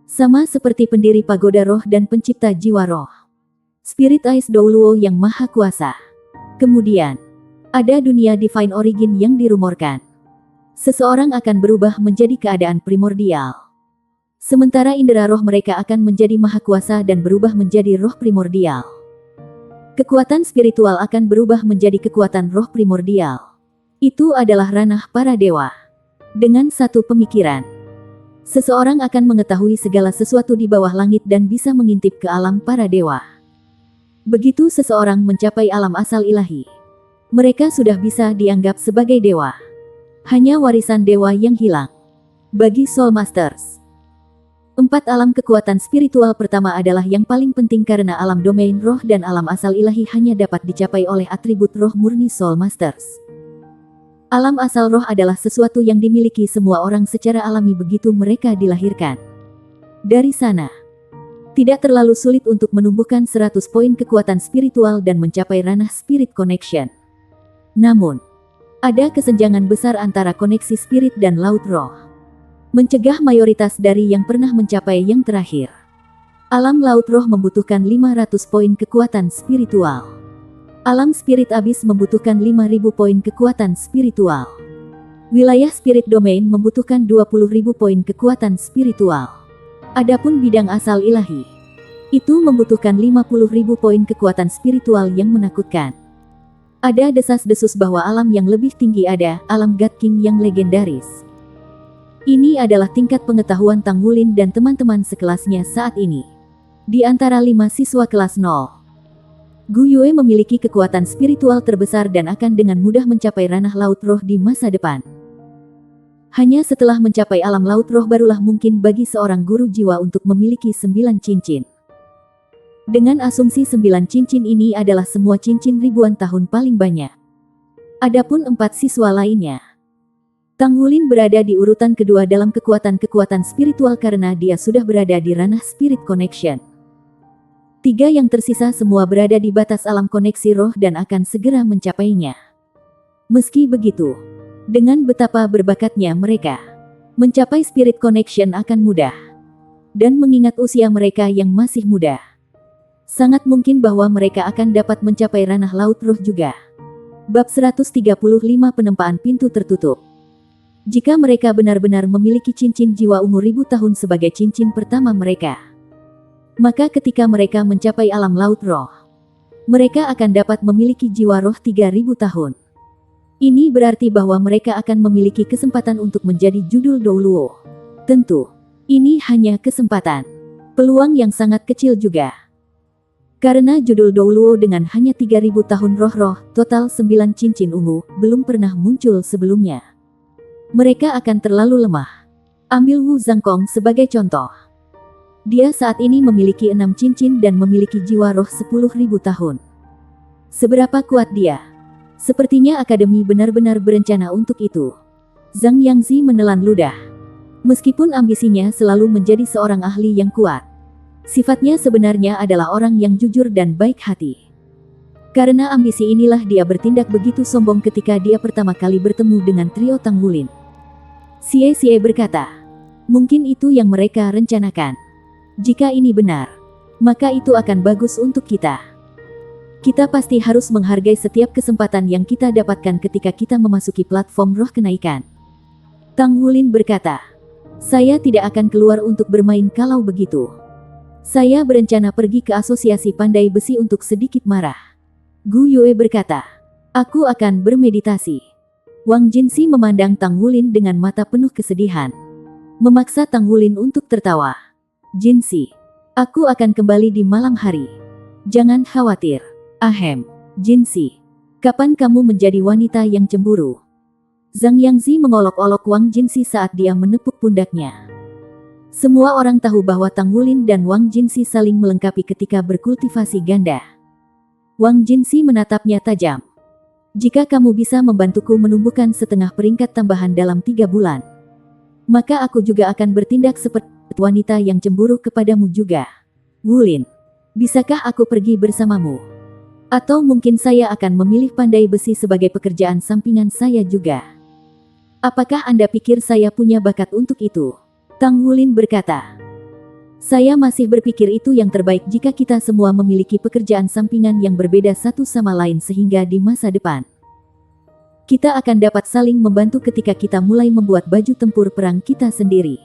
Sama seperti pendiri pagoda roh dan pencipta jiwa roh, Spirit Ais Douluo yang maha kuasa. Kemudian, ada dunia Divine Origin yang dirumorkan. Seseorang akan berubah menjadi keadaan primordial. Sementara indera roh mereka akan menjadi maha kuasa dan berubah menjadi roh primordial. Kekuatan spiritual akan berubah menjadi kekuatan roh primordial. Itu adalah ranah para dewa. Dengan satu pemikiran, seseorang akan mengetahui segala sesuatu di bawah langit dan bisa mengintip ke alam para dewa. Begitu seseorang mencapai alam asal ilahi, mereka sudah bisa dianggap sebagai dewa. Hanya warisan dewa yang hilang. Bagi Soul Masters, 4 alam kekuatan spiritual pertama adalah yang paling penting karena alam domain roh dan alam asal ilahi hanya dapat dicapai oleh atribut roh murni Soul Masters. Alam asal roh adalah sesuatu yang dimiliki semua orang secara alami begitu mereka dilahirkan. Dari sana, tidak terlalu sulit untuk menumbuhkan 100 poin kekuatan spiritual dan mencapai ranah spirit connection. Namun, ada kesenjangan besar antara koneksi spirit dan laut roh. Mencegah mayoritas dari yang pernah mencapai yang terakhir. Alam laut roh membutuhkan 500 poin kekuatan spiritual. Alam spirit abis membutuhkan 5.000 poin kekuatan spiritual. Wilayah spirit domain membutuhkan 20.000 poin kekuatan spiritual. Adapun bidang asal ilahi, itu membutuhkan 50.000 poin kekuatan spiritual yang menakutkan. Ada desas-desus bahwa alam yang lebih tinggi ada, alam God King yang legendaris. Ini adalah tingkat pengetahuan Tang Wulin dan teman-teman sekelasnya saat ini. Di antara 5 siswa kelas 0, Gu Yue memiliki kekuatan spiritual terbesar dan akan dengan mudah mencapai ranah laut roh di masa depan. Hanya setelah mencapai alam laut roh barulah mungkin bagi seorang guru jiwa untuk memiliki 9 cincin. Dengan asumsi 9 cincin ini adalah semua cincin ribuan tahun paling banyak. Adapun 4 siswa lainnya, Tang Wulin berada di urutan kedua dalam kekuatan-kekuatan spiritual karena dia sudah berada di ranah spirit connection. 3 yang tersisa semua berada di batas alam koneksi roh dan akan segera mencapainya. Meski begitu, dengan betapa berbakatnya mereka, mencapai spirit connection akan mudah. Dan mengingat usia mereka yang masih muda, sangat mungkin bahwa mereka akan dapat mencapai ranah laut roh juga. Bab 135 Penempaan Pintu Tertutup. Jika mereka benar-benar memiliki cincin jiwa umur 1000 tahun sebagai cincin pertama mereka, maka ketika mereka mencapai alam laut roh, mereka akan dapat memiliki jiwa roh 3000 tahun. Ini berarti bahwa mereka akan memiliki kesempatan untuk menjadi judul Douluo. Tentu, ini hanya kesempatan. Peluang yang sangat kecil juga. Karena judul Douluo dengan hanya 3000 tahun roh-roh, total 9 cincin ungu, belum pernah muncul sebelumnya. Mereka akan terlalu lemah. Ambil Wu Zhangkong sebagai contoh. Dia saat ini memiliki 6 cincin dan memiliki jiwa roh 10.000 tahun. Seberapa kuat dia? Sepertinya Akademi benar-benar berencana untuk itu. Zhang Yangzi menelan ludah. Meskipun ambisinya selalu menjadi seorang ahli yang kuat, sifatnya sebenarnya adalah orang yang jujur dan baik hati. Karena ambisi inilah dia bertindak begitu sombong ketika dia pertama kali bertemu dengan trio Tang Wulin. Xie berkata, mungkin itu yang mereka rencanakan. Jika ini benar, maka itu akan bagus untuk kita. Kita pasti harus menghargai setiap kesempatan yang kita dapatkan ketika kita memasuki platform roh kenaikan. Tang Wulin berkata, saya tidak akan keluar untuk bermain kalau begitu. Saya berencana pergi ke asosiasi pandai besi untuk sedikit marah. Gu Yue berkata, aku akan bermeditasi. Wang Jinsi memandang Tang Wulin dengan mata penuh kesedihan. Memaksa Tang Wulin untuk tertawa. Jinsi, aku akan kembali di malam hari. Jangan khawatir. Ahem, Jinsi, kapan kamu menjadi wanita yang cemburu? Zhang Yangzi mengolok-olok Wang Jinsi saat dia menepuk pundaknya. Semua orang tahu bahwa Tang Wulin dan Wang Jinsi saling melengkapi ketika berkultivasi ganda. Wang Jinsi menatapnya tajam. Jika kamu bisa membantuku menumbuhkan setengah peringkat tambahan dalam 3 bulan, maka aku juga akan bertindak seperti wanita yang cemburu kepadamu juga. Wulin, bisakah aku pergi bersamamu? Atau mungkin saya akan memilih pandai besi sebagai pekerjaan sampingan saya juga. Apakah Anda pikir saya punya bakat untuk itu? Tang Wulin berkata, saya masih berpikir itu yang terbaik jika kita semua memiliki pekerjaan sampingan yang berbeda satu sama lain sehingga di masa depan kita akan dapat saling membantu ketika kita mulai membuat baju tempur perang kita sendiri.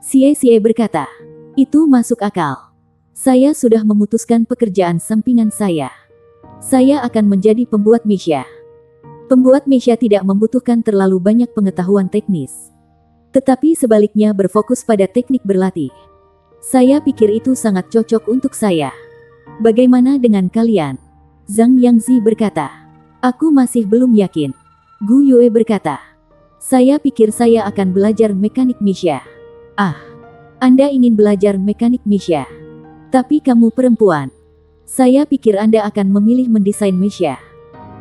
Xie berkata, itu masuk akal. Saya sudah memutuskan pekerjaan sampingan saya. Saya akan menjadi pembuat mesya. Pembuat mesya tidak membutuhkan terlalu banyak pengetahuan teknis, tetapi sebaliknya berfokus pada teknik berlatih. Saya pikir itu sangat cocok untuk saya. Bagaimana dengan kalian? Zhang Yangzi berkata, aku masih belum yakin. Gu Yue berkata, saya pikir saya akan belajar mekanik mesya. Ah, Anda ingin belajar mekanik mesya. Tapi kamu perempuan. Saya pikir Anda akan memilih mendesain mesya,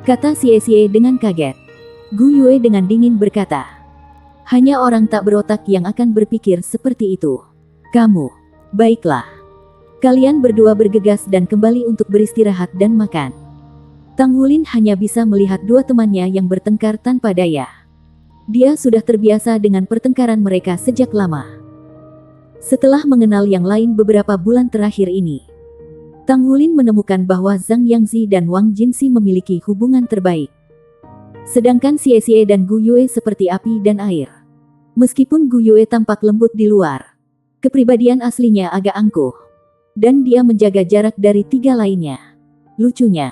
kata Xie dengan kaget. Gu Yue dengan dingin berkata, hanya orang tak berotak yang akan berpikir seperti itu. Kamu, baiklah. Kalian berdua bergegas dan kembali untuk beristirahat dan makan. Tang Wulin hanya bisa melihat dua temannya yang bertengkar tanpa daya. Dia sudah terbiasa dengan pertengkaran mereka sejak lama. Setelah mengenal yang lain beberapa bulan terakhir ini, Tang Wulin menemukan bahwa Zhang Yangzi dan Wang Jinsi memiliki hubungan terbaik. Sedangkan Xie dan Gu Yue seperti api dan air. Meskipun Gu Yue tampak lembut di luar, kepribadian aslinya agak angkuh. Dan dia menjaga jarak dari 3 lainnya. Lucunya,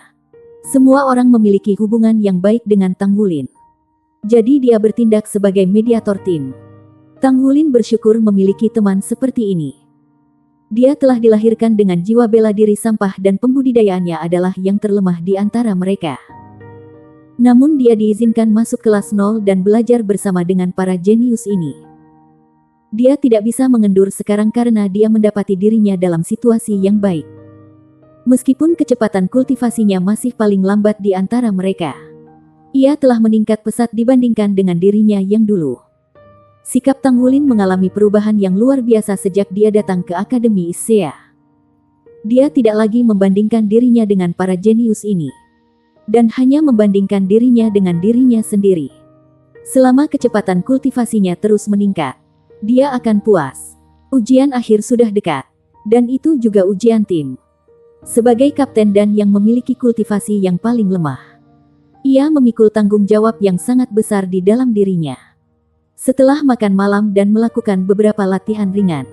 semua orang memiliki hubungan yang baik dengan Tang Wulin. Jadi dia bertindak sebagai mediator tim. Tang Wulin bersyukur memiliki teman seperti ini. Dia telah dilahirkan dengan jiwa bela diri sampah dan pembudidayaannya adalah yang terlemah di antara mereka. Namun dia diizinkan masuk kelas 0 dan belajar bersama dengan para jenius ini. Dia tidak bisa mengendur sekarang karena dia mendapati dirinya dalam situasi yang baik. Meskipun kecepatan kultivasinya masih paling lambat di antara mereka, ia telah meningkat pesat dibandingkan dengan dirinya yang dulu. Sikap Tang Wulin mengalami perubahan yang luar biasa sejak dia datang ke Akademi Issea. Dia tidak lagi membandingkan dirinya dengan para jenius ini, dan hanya membandingkan dirinya dengan dirinya sendiri. Selama kecepatan kultivasinya terus meningkat, dia akan puas. Ujian akhir sudah dekat, dan itu juga ujian tim. Sebagai kapten dan yang memiliki kultivasi yang paling lemah, ia memikul tanggung jawab yang sangat besar di dalam dirinya. Setelah makan malam dan melakukan beberapa latihan ringan,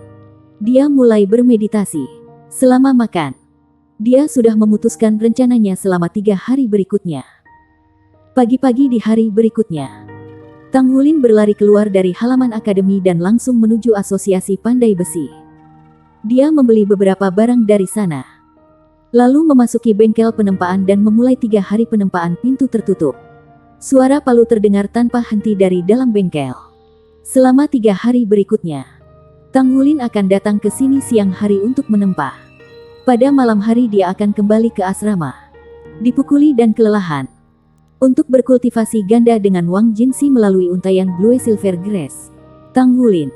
dia mulai bermeditasi. Selama makan, dia sudah memutuskan rencananya selama 3 hari berikutnya. Pagi-pagi di hari berikutnya, Tang Wulin berlari keluar dari halaman akademi dan langsung menuju asosiasi pandai besi. Dia membeli beberapa barang dari sana. lalu memasuki bengkel penempaan dan memulai 3 hari penempaan pintu tertutup. Suara palu terdengar tanpa henti dari dalam bengkel. Selama 3 hari berikutnya, Tang Wulin akan datang ke sini siang hari untuk menempa. Pada malam hari dia akan kembali ke asrama, dipukuli dan kelelahan, untuk berkultivasi ganda dengan Wang Jinsi melalui untaian Blue Silver Grass. Tang Wulin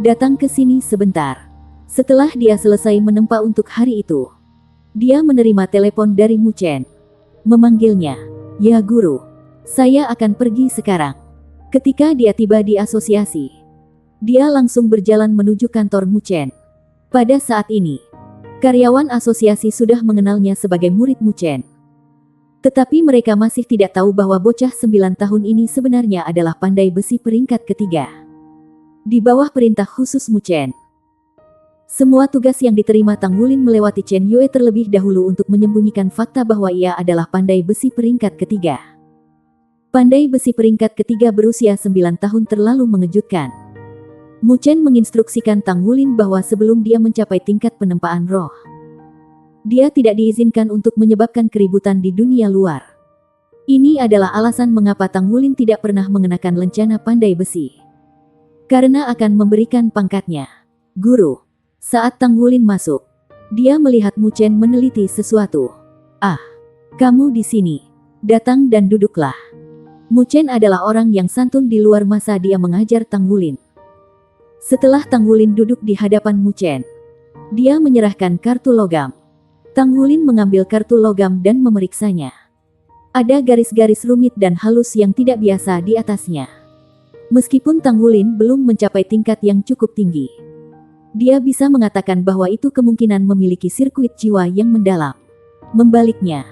datang ke sini sebentar. Setelah dia selesai menempa untuk hari itu, dia menerima telepon dari Mu Chen. Memanggilnya, "Ya guru, saya akan pergi sekarang." Ketika dia tiba di asosiasi, dia langsung berjalan menuju kantor Mu Chen. Pada saat ini, karyawan asosiasi sudah mengenalnya sebagai murid Mu Chen. Tetapi mereka masih tidak tahu bahwa bocah 9 tahun ini sebenarnya adalah pandai besi peringkat ketiga. Di bawah perintah khusus Mu Chen, semua tugas yang diterima Tang Wulin melewati Chen Yue terlebih dahulu untuk menyembunyikan fakta bahwa ia adalah pandai besi peringkat ketiga. Pandai besi peringkat ketiga berusia 9 tahun terlalu mengejutkan. Mu Chen menginstruksikan Tang Wulin bahwa sebelum dia mencapai tingkat penempaan roh, dia tidak diizinkan untuk menyebabkan keributan di dunia luar. Ini adalah alasan mengapa Tang Wulin tidak pernah mengenakan lencana pandai besi, karena akan memberikan pangkatnya. "Guru." Saat Tang Wulin masuk, dia melihat Mu Chen meneliti sesuatu. "Ah, kamu di sini. Datang dan duduklah." Mu Chen adalah orang yang santun di luar masa dia mengajar Tang Wulin. Setelah Tang Wulin duduk di hadapan Mu Chen, dia menyerahkan kartu logam. Tang Wulin mengambil kartu logam dan memeriksanya. Ada garis-garis rumit dan halus yang tidak biasa di atasnya. Meskipun Tang Wulin belum mencapai tingkat yang cukup tinggi, dia bisa mengatakan bahwa itu kemungkinan memiliki sirkuit jiwa yang mendalam. Membaliknya,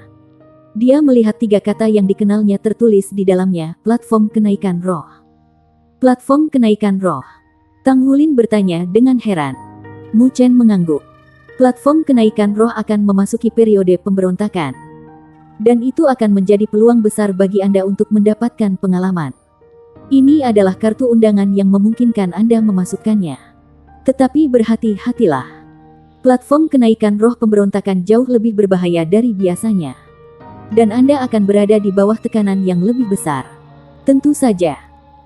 dia melihat 3 kata yang dikenalnya tertulis di dalamnya, platform kenaikan roh. Platform kenaikan roh. Tang Wulin bertanya dengan heran. Mu Chen mengangguk. Platform kenaikan roh akan memasuki periode pemberontakan. Dan itu akan menjadi peluang besar bagi Anda untuk mendapatkan pengalaman. Ini adalah kartu undangan yang memungkinkan Anda memasukkannya. Tetapi berhati-hatilah. Platform kenaikan roh pemberontakan jauh lebih berbahaya dari biasanya. Dan Anda akan berada di bawah tekanan yang lebih besar. Tentu saja,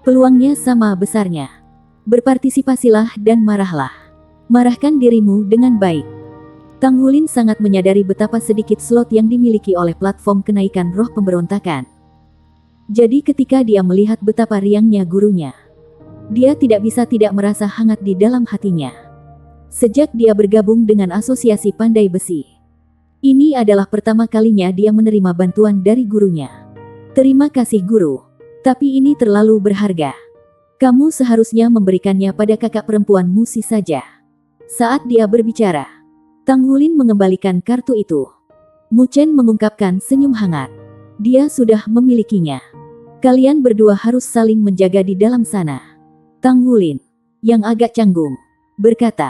peluangnya sama besarnya. Berpartisipasilah dan marahlah. Marahkan dirimu dengan baik. Tang Wulin sangat menyadari betapa sedikit slot yang dimiliki oleh platform kenaikan roh pemberontakan. Jadi ketika dia melihat betapa riangnya gurunya, dia tidak bisa tidak merasa hangat di dalam hatinya. Sejak dia bergabung dengan asosiasi pandai besi, ini adalah pertama kalinya dia menerima bantuan dari gurunya. "Terima kasih guru, tapi ini terlalu berharga. Kamu seharusnya memberikannya pada kakak perempuan Musi saja." Saat dia berbicara, Tang Wulin mengembalikan kartu itu. Mu Chen mengungkapkan senyum hangat. Dia sudah memilikinya. "Kalian berdua harus saling menjaga di dalam sana." Tang Wulin, yang agak canggung, berkata,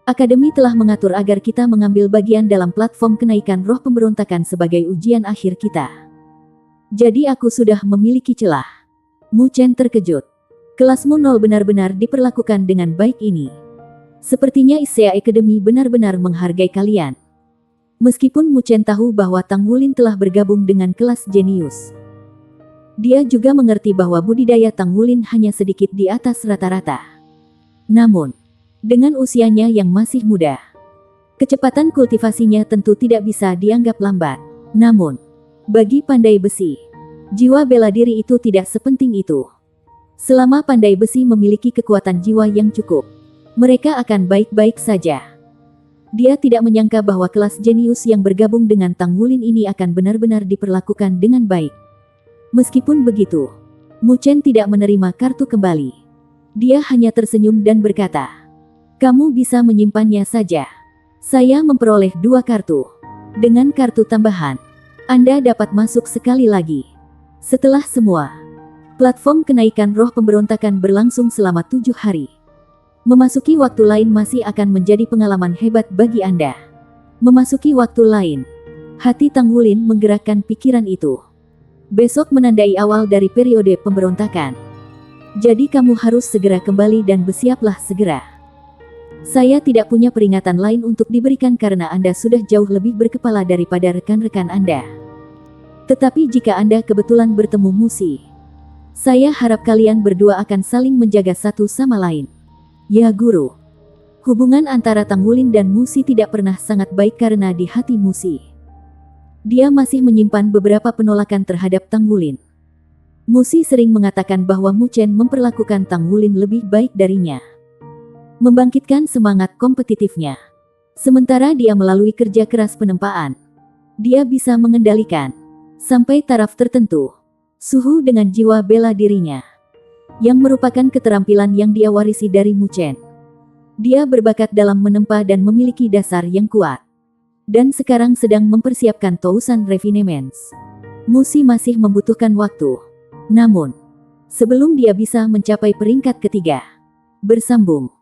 "Akademi telah mengatur agar kita mengambil bagian dalam platform kenaikan roh pemberontakan sebagai ujian akhir kita. Jadi aku sudah memiliki celah." Mu Chen terkejut. "Kelasmu nol benar-benar diperlakukan dengan baik ini. Sepertinya Issea Academy benar-benar menghargai kalian." Meskipun Mu Chen tahu bahwa Tang Wulin telah bergabung dengan kelas jenius, dia juga mengerti bahwa budidaya Tang Wulin hanya sedikit di atas rata-rata. Namun, dengan usianya yang masih muda, kecepatan kultivasinya tentu tidak bisa dianggap lambat. Namun, bagi pandai besi, jiwa bela diri itu tidak sepenting itu. Selama pandai besi memiliki kekuatan jiwa yang cukup, mereka akan baik-baik saja. Dia tidak menyangka bahwa kelas jenius yang bergabung dengan Tang Wulin ini akan benar-benar diperlakukan dengan baik. Meskipun begitu, Mu Chen tidak menerima kartu kembali. Dia hanya tersenyum dan berkata, "Kamu bisa menyimpannya saja. Saya memperoleh 2 kartu. Dengan kartu tambahan, Anda dapat masuk sekali lagi." Setelah semua, platform kenaikan roh pemberontakan berlangsung selama 7 hari. Memasuki waktu lain masih akan menjadi pengalaman hebat bagi Anda. Memasuki waktu lain, hati Tang Wulin menggerakkan pikiran itu. Besok menandai awal dari periode pemberontakan. Jadi kamu harus segera kembali dan bersiaplah segera. Saya tidak punya peringatan lain untuk diberikan karena Anda sudah jauh lebih berkepala daripada rekan-rekan Anda. Tetapi jika Anda kebetulan bertemu Musi, saya harap kalian berdua akan saling menjaga satu sama lain. Ya Guru. Hubungan antara Tang Wulin dan Musi tidak pernah sangat baik karena di hati Musi, dia masih menyimpan beberapa penolakan terhadap Tang Wulin. Musi sering mengatakan bahwa Mu Chen memperlakukan Tang Wulin lebih baik darinya, membangkitkan semangat kompetitifnya. Sementara dia melalui kerja keras penempaan, dia bisa mengendalikan, sampai taraf tertentu, suhu dengan jiwa bela dirinya, yang merupakan keterampilan yang dia warisi dari Mu Chen. Dia berbakat dalam menempa dan memiliki dasar yang kuat, dan sekarang sedang mempersiapkan Tousan Refinements. Musi masih membutuhkan waktu. Namun, sebelum dia bisa mencapai peringkat ketiga, bersambung.